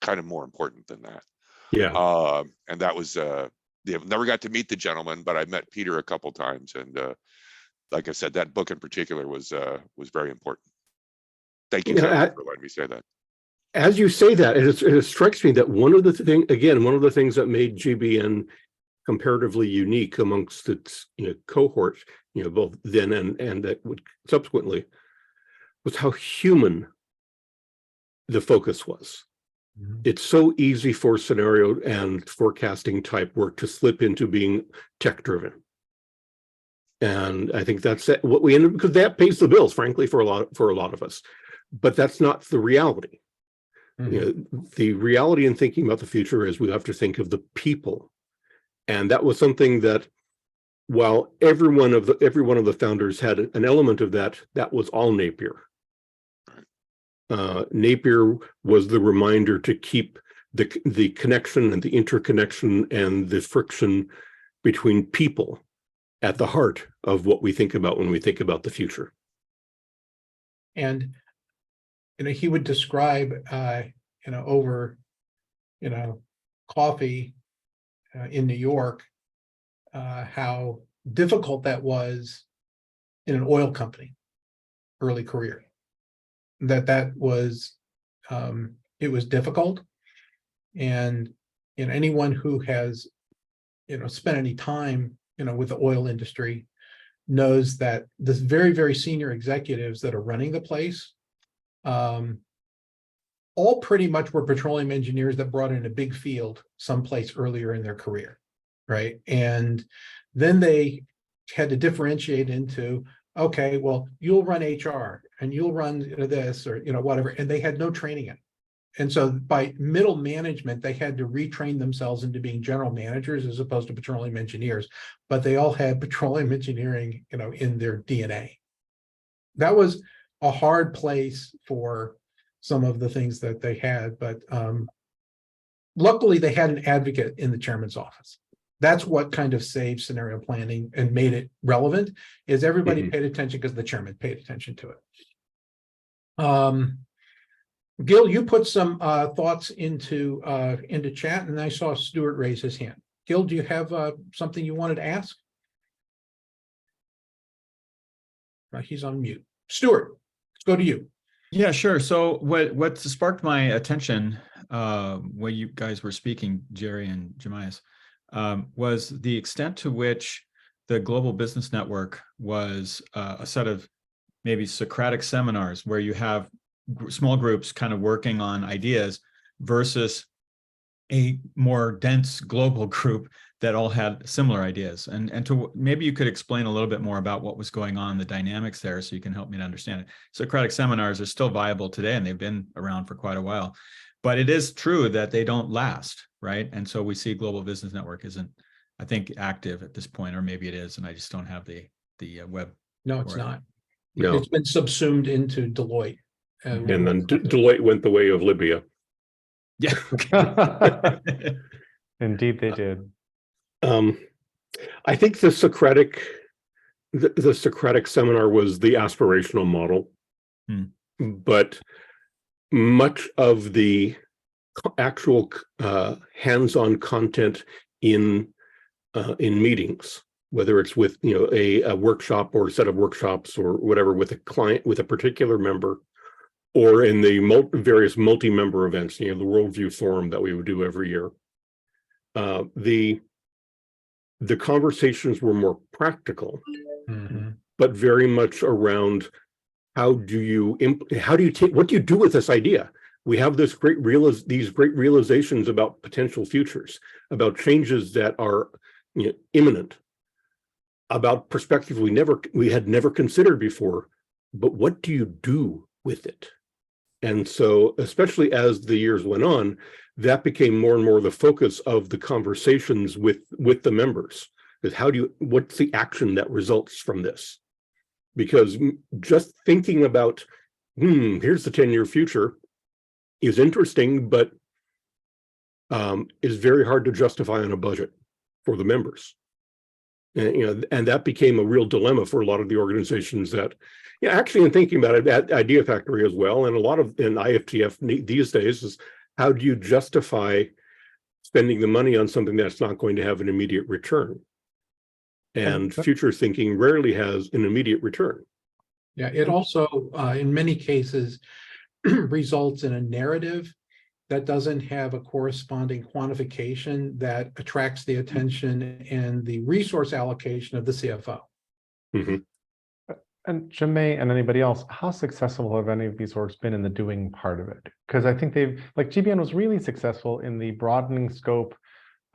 kind of more important than that. Yeah. And that was, never got to meet the gentleman, but I met Peter a couple times. And like I said, that book in particular was very important. Thank you, Kevin, for letting me say that. As you say that, it strikes me that one of the things that made GBN comparatively unique amongst its cohorts, both then and that would subsequently, was how human the focus was. Mm-hmm. It's so easy for scenario and forecasting type work to slip into being tech driven. And I think that's what we ended, because that pays the bills, frankly, for a lot of us. But that's not the reality. Mm-hmm. The reality in thinking about the future is we have to think of the people. And that was something that, while every one of the founders had an element of that, that was all Napier. Napier was the reminder to keep the connection and the interconnection and the friction between people at the heart of what we think about when we think about the future. And he would describe over coffee in New York how difficult that was in an oil company early career. That was it was difficult, and anyone who has spent any time with the oil industry knows that the very, very senior executives that are running the place all pretty much were petroleum engineers that brought in a big field someplace earlier in their career, right? And then they had to differentiate into, okay, well, you'll run HR and you'll run this or whatever, and they had no training in it. And so by middle management, they had to retrain themselves into being general managers as opposed to petroleum engineers, but they all had petroleum engineering, in their DNA. That was a hard place for some of the things that they had, but luckily they had an advocate in the chairman's office. That's what kind of saved scenario planning and made it relevant, is everybody Mhm. paid attention because the chairman paid attention to it. Gil, you put some thoughts into chat, and I saw Stuart raise his hand. Gil, do you have something you wanted to ask? He's on mute. Stuart, let's go to you. Yeah, sure. So what sparked my attention when you guys were speaking, Jerry and Jemias, was the extent to which the Global Business Network was a set of maybe Socratic seminars where you have small groups kind of working on ideas versus a more dense global group that all had similar ideas. And to maybe you could explain a little bit more about what was going on, the dynamics there, so you can help me to understand it. Socratic seminars are still viable today, and they've been around for quite a while. But it is true that they don't last, right? And so we see Global Business Network isn't, I think, active at this point, or maybe it is, and I just don't have the web. No, it's for it. not. No. It's been subsumed into Deloitte. And then Deloitte went the way of Libya. Yeah. Indeed, they did. I think the Socratic seminar was the aspirational model, but much of the actual hands-on content in meetings, whether it's with a workshop or a set of workshops or whatever with a client, with a particular member, or in the various multi-member events, the Worldview Forum that we would do every year. The conversations were more practical, but very much around what do you do with this idea? We have these great realizations about potential futures, about changes that are imminent, about perspectives we had never considered before. But what do you do with it? And so, especially as the years went on, that became more and more the focus of the conversations with the members. Is what's the action that results from this? Because just thinking about, here's the 10-year future is interesting, but is very hard to justify on a budget for the members. And that became a real dilemma for a lot of the organizations that, actually in thinking about it, at Idea Factory as well, and a lot of in IFTF these days is, how do you justify spending the money on something that's not going to have an immediate return? And future thinking rarely has an immediate return. Yeah, it also, in many cases, results in a narrative that doesn't have a corresponding quantification that attracts the attention and the resource allocation of the CFO. And Jemay and anybody else, how successful have any of these orgs been in the doing part of it? Because I think GBN was really successful in the broadening scope,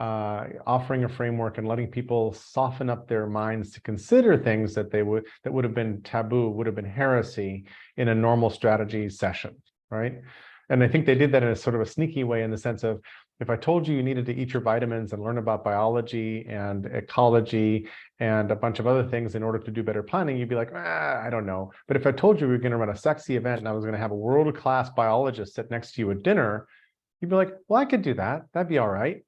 offering a framework and letting people soften up their minds to consider things that would have been taboo, would have been heresy in a normal strategy session, right? And I think they did that in a sort of a sneaky way, in the sense of, if I told you needed to eat your vitamins and learn about biology and ecology and a bunch of other things in order to do better planning, you'd be like, I don't know. But if I told you we were going to run a sexy event and I was going to have a world-class biologist sit next to you at dinner, you'd be like, well, I could do that. That'd be all right.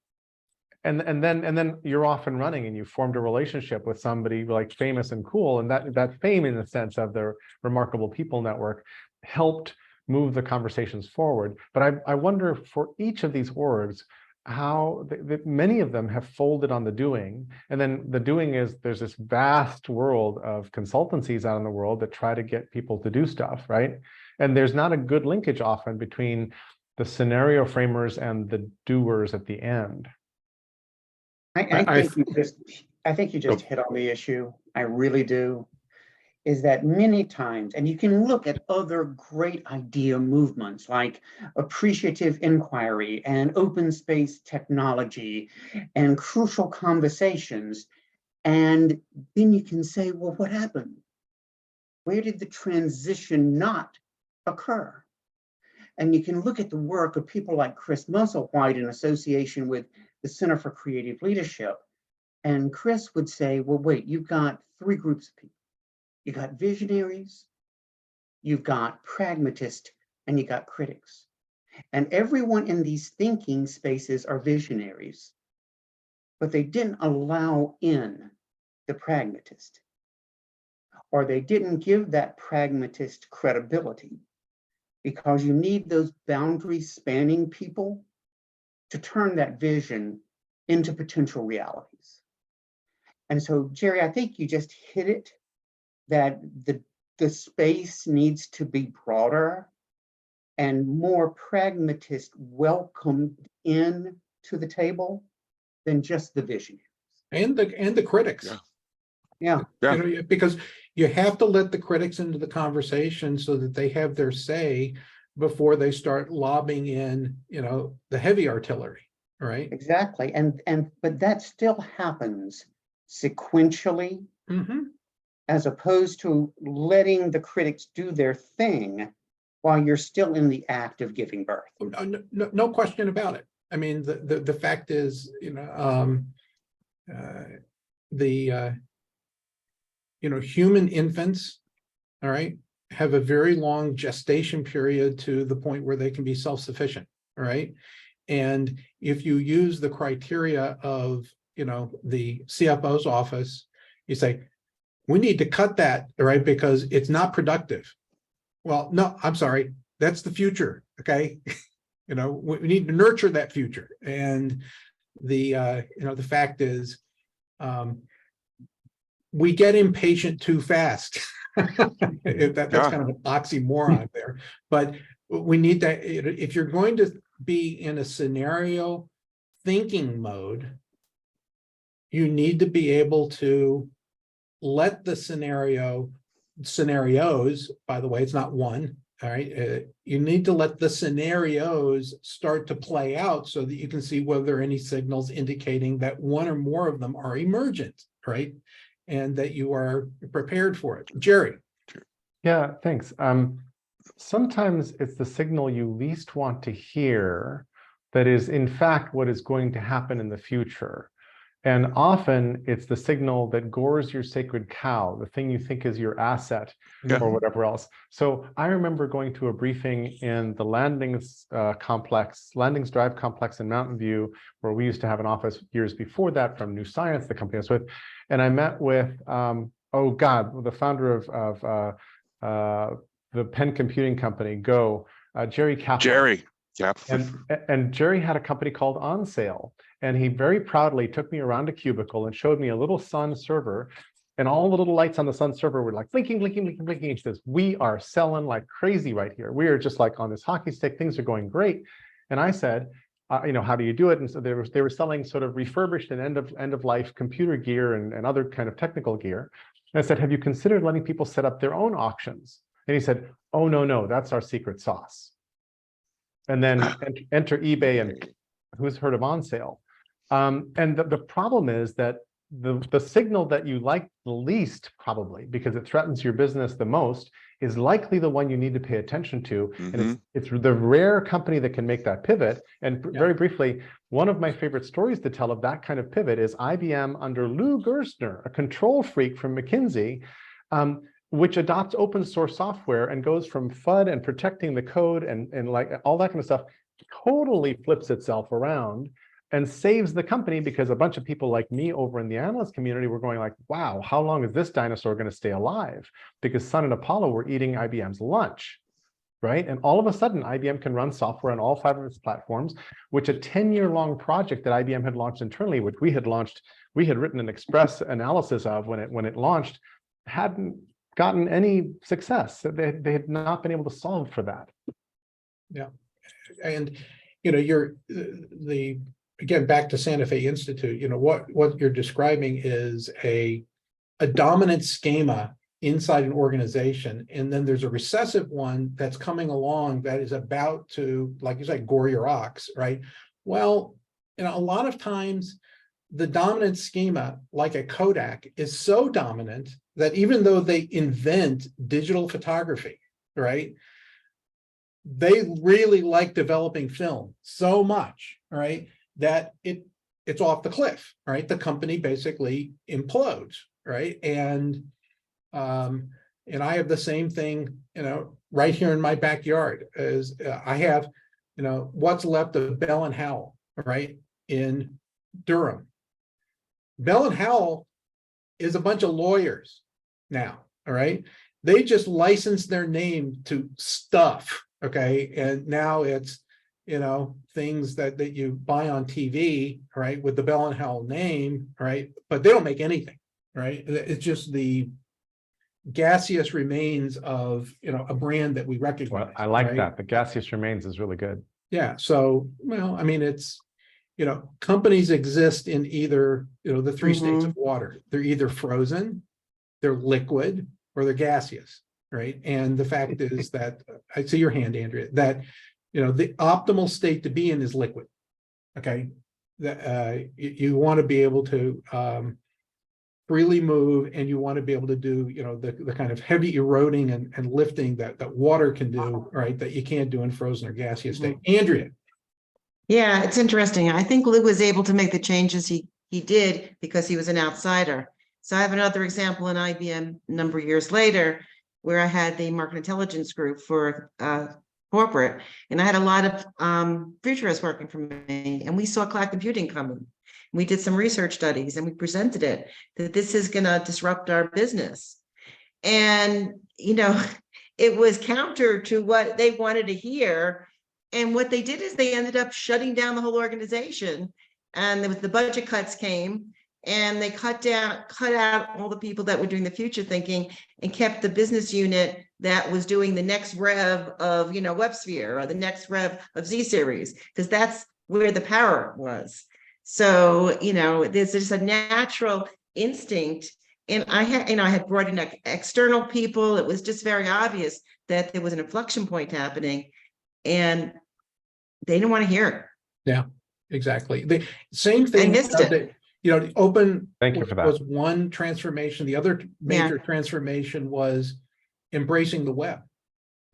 And then you're off and running, and you formed a relationship with somebody like famous and cool. And that fame, in the sense of the Remarkable People Network, helped move the conversations forward. But I wonder, for each of these orgs, how many of them have folded on the doing. And then the doing is, there's this vast world of consultancies out in the world that try to get people to do stuff, right? And there's not a good linkage often between the scenario framers and the doers at the end. I think you just hit on the issue. I really do. Is that many times, and you can look at other great idea movements like appreciative inquiry and open space technology and crucial conversations, and then you can say, well, what happened? Where did the transition not occur? And you can look at the work of people like Chris Musselwhite in association with the Center for Creative Leadership. And Chris would say, well, wait, you've got three groups of people. You got visionaries, you've got pragmatists, and you got critics. And everyone in these thinking spaces are visionaries. but they didn't allow in the pragmatist, or they didn't give that pragmatist credibility, because you need those boundary spanning people to turn that vision into potential realities. And so, Jerry, I think you just hit it, that the space needs to be broader and more pragmatist welcomed in to the table than just the visionaries. And the critics. Yeah. Yeah. You know, because you have to let the critics into the conversation so that they have their say before they start lobbing in, you know, the heavy artillery, right? Exactly. But that still happens sequentially, as opposed to letting the critics do their thing while you're still in the act of giving birth. No question about it. I mean, the fact is, you know, you know, human infants, all right, have a very long gestation period to the point where they can be self-sufficient, all right? And if you use the criteria of, you know, the CFO's office, you say, we need to cut that, all right, because it's not productive. Well, no, I'm sorry, that's the future, okay? You know, we need to nurture that future. And the, you know, the fact is, we get impatient too fast. That's kind of an oxymoron there. But we need to, if you're going to be in a scenario thinking mode, you need to be able to let the scenarios, by the way, it's not one, all right? You need to let the scenarios start to play out so that you can see whether there are any signals indicating that one or more of them are emergent, right? And that you are prepared for it. Jerry. Yeah, thanks. Sometimes it's the signal you least want to hear that is in fact what is going to happen in the future. And often it's the signal that gores your sacred cow, the thing you think is your asset, or whatever else. So I remember going to a briefing in the Landings Drive complex in Mountain View, where we used to have an office years before that from New Science, the company I was with. And I met with, oh God, the founder of the Penn Computing Company, Go, Jerry Kaplan. Jerry. Kaplan. And Jerry had a company called On Sale. And he very proudly took me around a cubicle and showed me a little Sun server. And all the little lights on the Sun server were like blinking, blinking, blinking, blinking. He says, we are selling like crazy right here. We are just like on this hockey stick. Things are going great. And I said, you know, how do you do it? And so they were selling sort of refurbished and end of life computer gear and other kind of technical gear. And I said, have you considered letting people set up their own auctions? And he said, oh, no, that's our secret sauce. And then enter eBay, and who's heard of On Sale? And the problem is that the signal that you like the least, probably because it threatens your business the most, is likely the one you need to pay attention to. And it's the rare company that can make that pivot. And very briefly, one of my favorite stories to tell of that kind of pivot is IBM under Lou Gerstner, a control freak from McKinsey, which adopts open source software and goes from FUD and protecting the code and like all that kind of stuff, totally flips itself around and saves the company, because a bunch of people like me over in the analyst community were going like, wow, how long is this dinosaur going to stay alive? Because Sun and Apollo were eating IBM's lunch, right? And all of a sudden, IBM can run software on all 5 of its platforms, which a 10-year-long project that IBM had launched internally, which we had written an express analysis of when it launched, hadn't gotten any success. They had not been able to solve for that. Yeah. And, you know, again, back to Santa Fe Institute, you know, what you're describing is a dominant schema inside an organization. And then there's a recessive one that's coming along that is about to, like you said, gore your ox, right? Well, you know, a lot of times the dominant schema, like a Kodak, is so dominant that even though they invent digital photography, right, they really like developing film so much, right, that it's off the cliff, right? The company basically implodes, right? And I have the same thing, you know, right here in my backyard. As I have, you know, what's left of Bell and Howell, right, in Durham. Bell and Howell is a bunch of lawyers now, all right? They just licensed their name to stuff, okay? And now it's, things that you buy on TV, right, with the Bell and Howell name, right? But they don't make anything, right? It's just the gaseous remains of, a brand that we recognize. Well, I like right? that. The gaseous remains is really good. Yeah, so, well, I mean, it's, companies exist in either, the three states of water. They're either frozen, they're liquid, or they're gaseous, right? And the fact is that, I see your hand, Andrea, that, the optimal state to be in is liquid, okay? That you want to be able to freely move, and you want to be able to do, the kind of heavy eroding and lifting that water can do, right? That you can't do in frozen or gaseous state. Andrea. Yeah, it's interesting. I think Lou was able to make the changes he did because he was an outsider. So I have another example in IBM a number of years later, where I had the market intelligence group for corporate, and I had a lot of futurists working for me, and we saw cloud computing coming. We did some research studies, and we presented it that this is going to disrupt our business. And, it was counter to what they wanted to hear. And what they did is they ended up shutting down the whole organization. And the budget cuts came, and they cut out all the people that were doing the future thinking, and kept the business unit that was doing the next rev of, WebSphere, or the next rev of Z series, because that's where the power was. So, there's just a natural instinct. And I had brought in external people. It was just very obvious that there was an inflection point happening, and they didn't want to hear it. Yeah, exactly. The same thing. I missed it. The open Thank you for that. was one transformation. The other major transformation was embracing the web.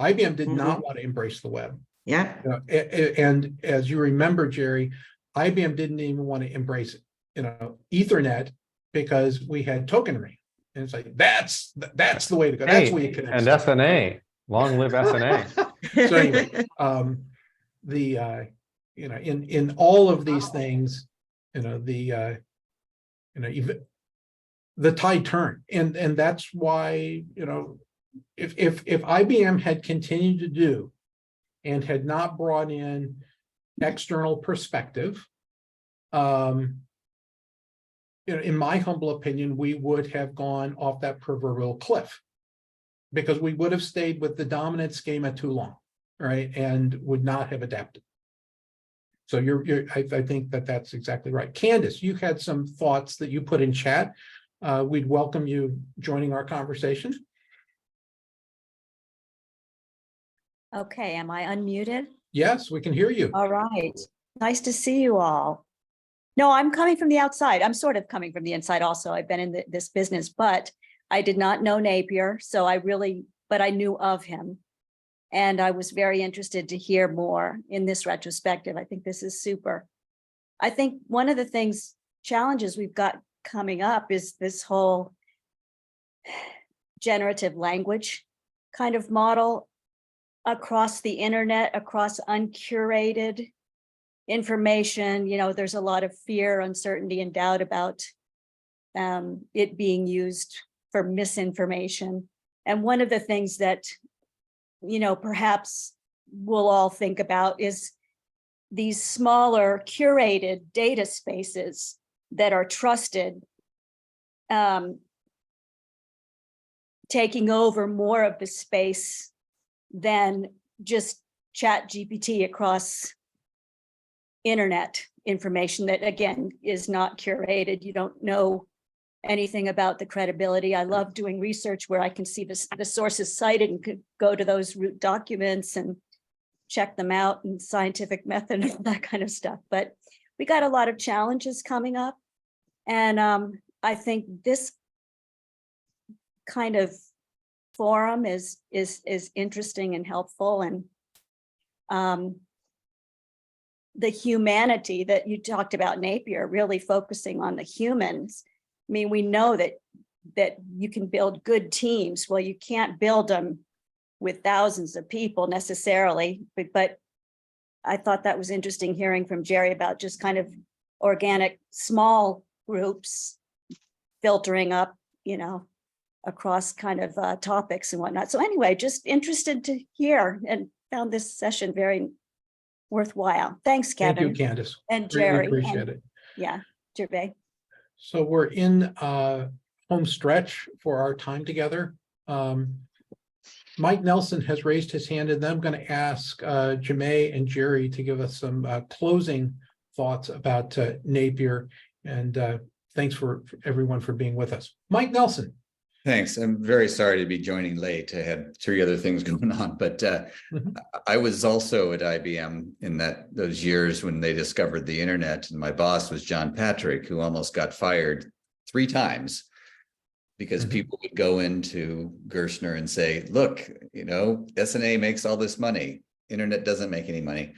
IBM did not want to embrace the web. Yeah. And as you remember, Jerry, IBM didn't even want to embrace, Ethernet, because we had tokenry. And it's like, that's the way to go. That's where you connect. And SNA, long live SNA. So anyway, in all of these things, the tide turned, and that's why, if IBM had continued to do and had not brought in external perspective, in my humble opinion, we would have gone off that proverbial cliff, because we would have stayed with the dominant schema too long, right, and would not have adapted. So I think that's exactly right. Candace, you had some thoughts that you put in chat. We'd welcome you joining our conversation. Okay, am I unmuted? Yes, we can hear you. All right, nice to see you all. No, I'm coming from the outside. I'm sort of coming from the inside also. I've been in this business, but I did not know Napier, so but I knew of him. And I was very interested to hear more in this retrospective. I think this is super. I think one of the challenges we've got coming up is this whole generative language kind of model across the internet, across uncurated information. There's a lot of fear, uncertainty, and doubt about it being used for misinformation. And one of the things that perhaps we'll all think about is these smaller curated data spaces that are trusted, taking over more of the space than just ChatGPT across internet information that, again, is not curated. You don't know anything about the credibility. I love doing research where I can see the sources cited and could go to those root documents and check them out and scientific method and that kind of stuff. But we got a lot of challenges coming up. And I think this kind of forum is interesting and helpful. And the humanity that you talked about, Napier, really focusing on the humans. I mean, we know that you can build good teams. Well, you can't build them with thousands of people necessarily, but I thought that was interesting hearing from Jerry about just kind of organic, small groups, filtering up, across kind of topics and whatnot. So anyway, just interested to hear and found this session very worthwhile. Thanks, Thank you, Kevin Candace. and Greatly Jerry. appreciate and- it. Yeah, Gervais. So we're in home stretch for our time together. Mike Nelson has raised his hand, and then I'm going to ask Jemay and Jerry to give us some closing thoughts about Napier. And thanks for everyone for being with us. Mike Nelson. Thanks. I'm very sorry to be joining late. I had 3 other things going on, but I was also at IBM in those years when they discovered the internet, and my boss was John Patrick, who almost got fired 3 times because people would go into Gerstner and say, look, SNA makes all this money. Internet doesn't make any money.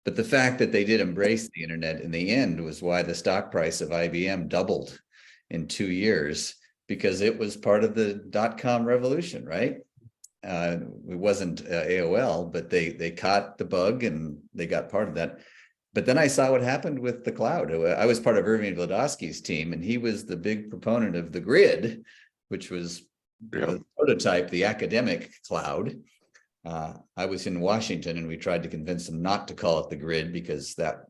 But the fact that they did embrace the internet in the end was why the stock price of IBM doubled in 2 years, because it was part of the .com revolution, right? It wasn't AOL, but they caught the bug and they got part of that. But then I saw what happened with the cloud. I was part of Irving Vladowski's team, and he was the big proponent of the grid, which was the prototype, the academic cloud. I was in Washington, and we tried to convince them not to call it the grid because that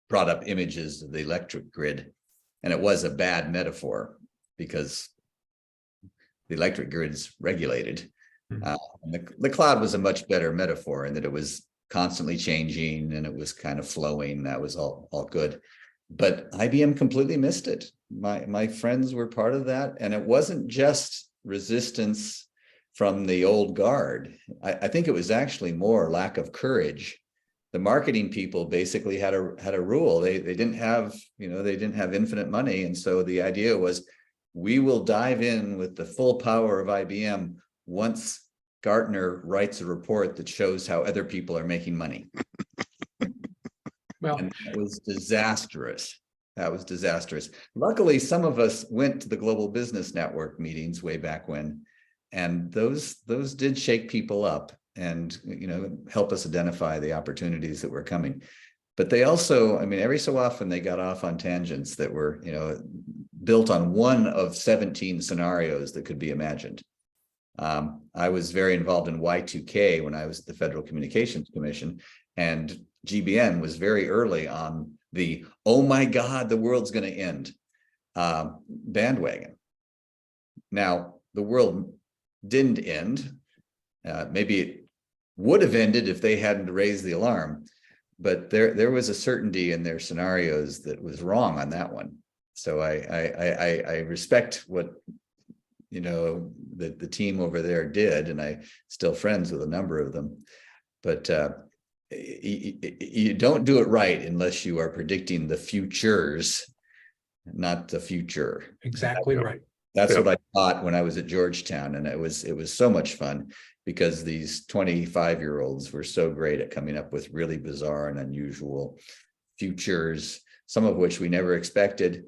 brought up images of the electric grid. And it was a bad metaphor because the electric grid is regulated. And the cloud was a much better metaphor in that it was constantly changing and it was kind of flowing. That was all good. But IBM completely missed it. My friends were part of that. And it wasn't just resistance from the old guard. I think it was actually more lack of courage. The marketing people basically had a rule. They didn't have, they didn't have infinite money. And so the idea was, we will dive in with the full power of IBM once Gartner writes a report that shows how other people are making money. Well, And that was disastrous. That was disastrous. Luckily, some of us went to the Global Business Network meetings way back when, and those did shake people up and help us identify the opportunities that were coming. But they also, every so often they got off on tangents that were, built on one of 17 scenarios that could be imagined. I was very involved in Y2K when I was at the Federal Communications Commission, and GBN was very early on the, oh my God, the world's going to end bandwagon. Now, the world didn't end. Maybe it would have ended if they hadn't raised the alarm, but there was a certainty in their scenarios that was wrong on that one. So I respect what the team over there did, and I still friends with a number of them. But you don't do it right unless you are predicting the futures, not the future. exactly right. That's what I thought when I was at Georgetown, and it was so much fun because these 25-year-olds were so great at coming up with really bizarre and unusual futures, some of which we never expected.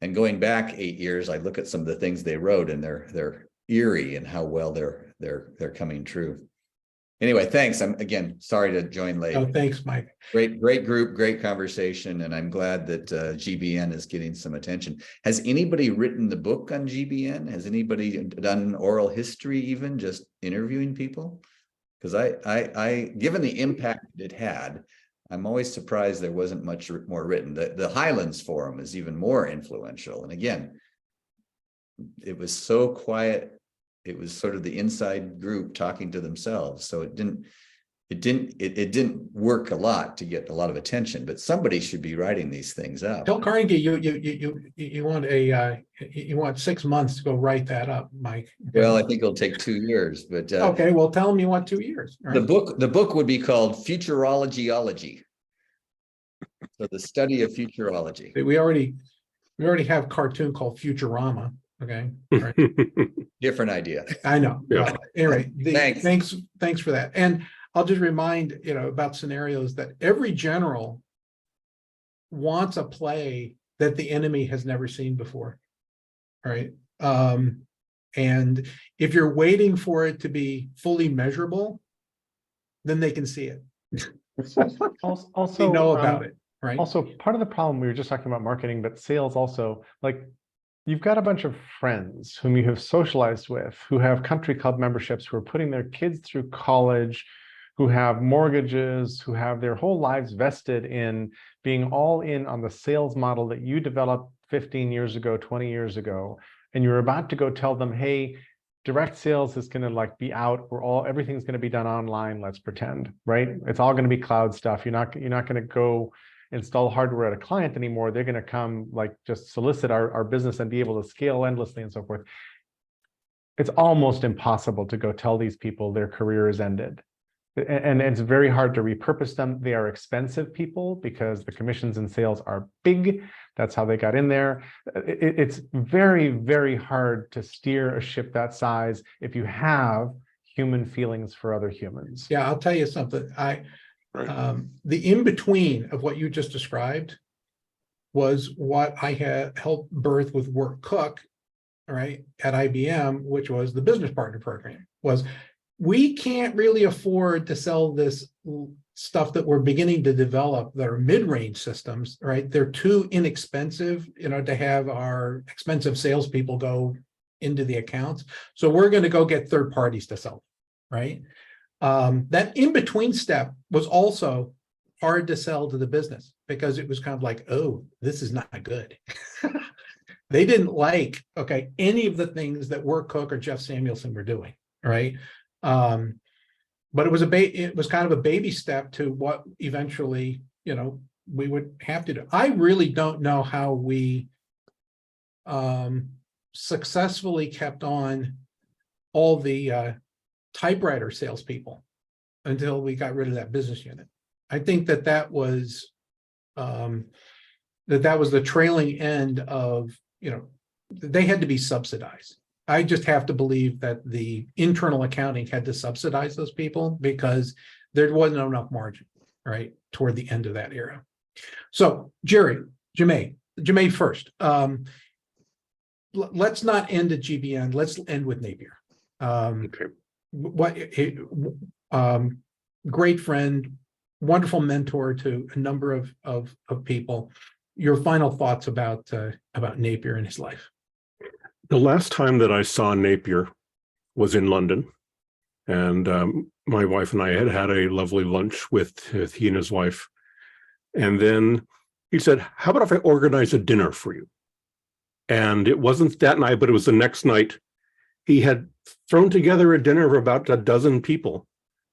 And going back 8 years, I look at some of the things they wrote, and they're eerie and how well they're coming true. Anyway, thanks. I'm again sorry to join late. Oh, thanks, Mike. Great group, great conversation, and I'm glad that GBN is getting some attention. Has anybody written the book on GBN? Has anybody done oral history, even just interviewing people? Because I given the impact it had, I'm always surprised there wasn't much more written. The Highlands Forum is even more influential, and again, it was so quiet. It was sort of the inside group talking to themselves, so it didn't work a lot to get a lot of attention. But somebody should be writing these things up. Tell Carnegie you want 6 months to go write that up, Mike. Well, I think it'll take 2 years, but okay. Well, tell them you want 2 years. All right. the book would be called Futurologyology. So the study of futurology. We already have a cartoon called Futurama. Okay. All right. Different idea. I know. Yeah. Well, anyway, Thanks. thanks for that. And I'll just remind, about scenarios that every general wants a play that the enemy has never seen before. All right. And if you're waiting for it to be fully measurable, then they can see it. Also, They know about it. right? Also, part of the problem, we were just talking about marketing, but sales also, like, you've got a bunch of friends whom you have socialized with, who have country club memberships, who are putting their kids through college, who have mortgages, who have their whole lives vested in being all in on the sales model that you developed 15 years ago, 20 years ago. And you're about to go tell them, hey, direct sales is going to like be out. Everything's going to be done online. Let's pretend, right? It's all going to be cloud stuff. You're not going to go install hardware at a client anymore. They're going to come like just solicit our business and be able to scale endlessly and so forth. It's almost impossible to go tell these people their career is ended. And it's very hard to repurpose them. They are expensive people because the commissions and sales are big. That's how they got in there. It's very, very hard to steer a ship that size if you have human feelings for other humans. Yeah, I'll tell you something. Right. The in-between of what you just described was what I had helped birth with Work Cook, right, at IBM, which was the business partner program. We can't really afford to sell this stuff that we're beginning to develop that are mid-range systems, right? They're too inexpensive, to have our expensive salespeople go into the accounts. So we're going to go get third parties to sell, right? That in-between step was also hard to sell to the business because it was kind of like, oh, this is not good. They didn't like, any of the things that Work Cook or Jeff Samuelson were doing, right? But it was kind of a baby step to what eventually, we would have to do. I really don't know how we successfully kept on all the typewriter salespeople until we got rid of that business unit. I think that was the trailing end of, they had to be subsidized. I just have to believe that the internal accounting had to subsidize those people because there wasn't enough margin, right, toward the end of that era. So, Jermaine first. Let's not end at GBN. Let's end with Napier. Okay. Great friend, wonderful mentor to a number of people. Your final thoughts about Napier and his life. The last time that I saw Napier was in London, and my wife and I had a lovely lunch with he and his wife. And then he said, how about if I organize a dinner for you? And it wasn't that night, but it was the next night. He had thrown together a dinner of about a dozen people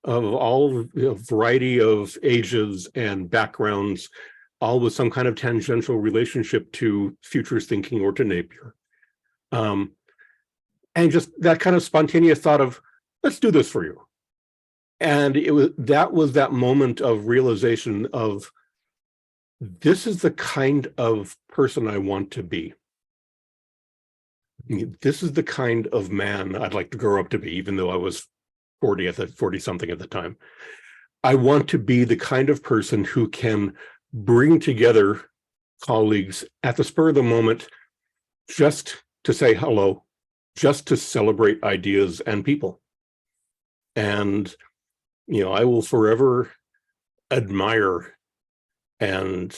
of all variety of ages and backgrounds, all with some kind of tangential relationship to futures thinking or to Napier. And just that kind of spontaneous thought of, let's do this for you. And that was that moment of realization of, this is the kind of person I want to be. This is the kind of man I'd like to grow up to be, even though I was 40 something at the time. I want to be the kind of person who can bring together colleagues at the spur of the moment, just to say hello, just to celebrate ideas and people. And, I will forever admire and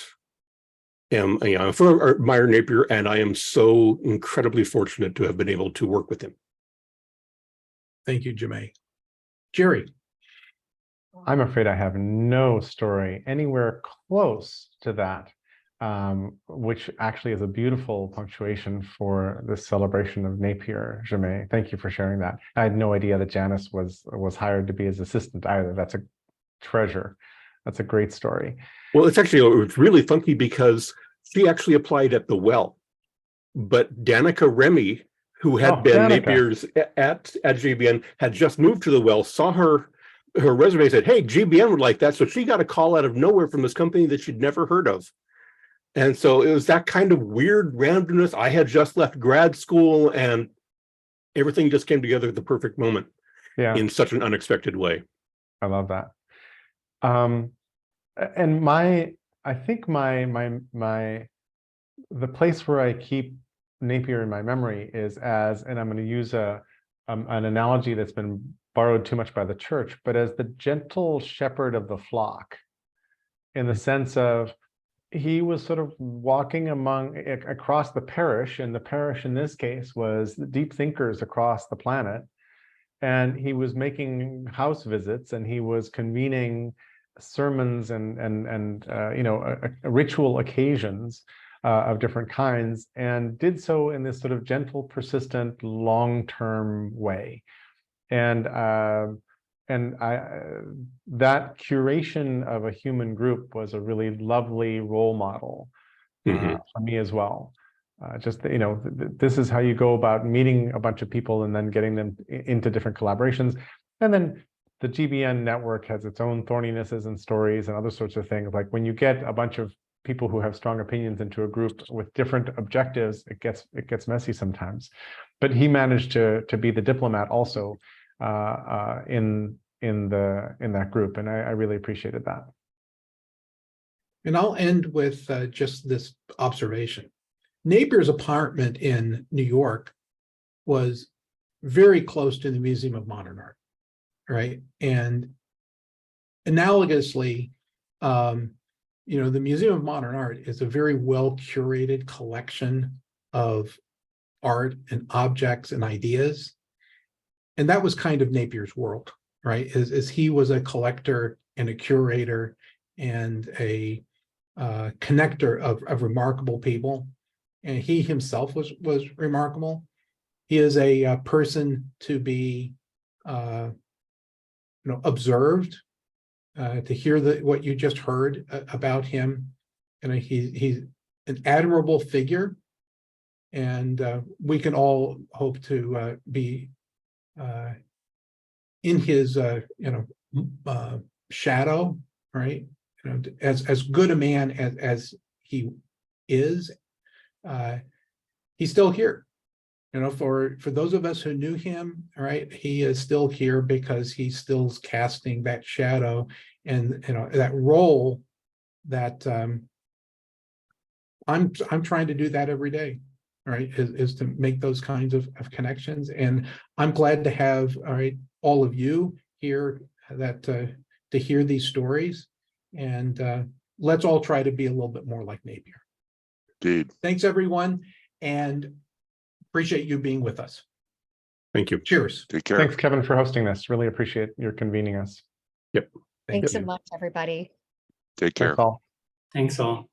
forever admire Napier, and I am so incredibly fortunate to have been able to work with him. Thank you, Jermaine. Jerry. I'm afraid I have no story anywhere close to that, which actually is a beautiful punctuation for this celebration of Napier, Jermaine. Thank you for sharing that. I had no idea that Janice was hired to be his assistant either. That's a treasure. That's a great story. Well, it's really funky because she actually applied at the Well, but Danica Remy, who had been Danica. Napier's at GBN, had just moved to the Well, saw her resume, said, hey, GBN would like that. So she got a call out of nowhere from this company that she'd never heard of. And so it was that kind of weird randomness. I had just left grad school and everything just came together at the perfect moment in such an unexpected way. I love that. And I think the place where I keep Napier in my memory is and I'm going to use an analogy that's been borrowed too much by the church, but as the gentle shepherd of the flock, in the sense of, he was sort of walking across the parish, and the parish in this case was the deep thinkers across the planet. And he was making house visits, and he was convening sermons and ritual occasions of different kinds, and did so in this sort of gentle, persistent, long-term way. And that curation of a human group was a really lovely role model for me as well. This is how you go about meeting a bunch of people and then getting them into different collaborations. And then the GBN network has its own thorninesses and stories and other sorts of things. Like when you get a bunch of people who have strong opinions into a group with different objectives, it gets messy sometimes. But he managed to be the diplomat also in that group, and I really appreciated that. And I'll end with just this observation. Napier's apartment in New York was very close to the Museum of Modern Art, right? And analogously, the Museum of Modern Art is a very well curated collection of art and objects and ideas. And that was kind of Napier's world, right? As he was a collector and a curator and a connector of remarkable people. And he himself was remarkable. He is a person to be, observed, to hear what you just heard about him. And he's an admirable figure, and we can all hope to be in his, shadow, right? As good a man as he is. He's still here. For those of us who knew him, right, he is still here because he's still casting that shadow and that role that I'm trying to do that every day, right, is to make those kinds of connections. And I'm glad to have all of you here to hear these stories, and let's all try to be a little bit more like Napier. Indeed. Thanks, everyone, and appreciate you being with us. Thank you. Cheers. Take care. Thanks, Kevin, for hosting this. Really appreciate your convening us. Yep. Thank Thanks you. so much, everybody. Take care. Thanks all. Thanks all.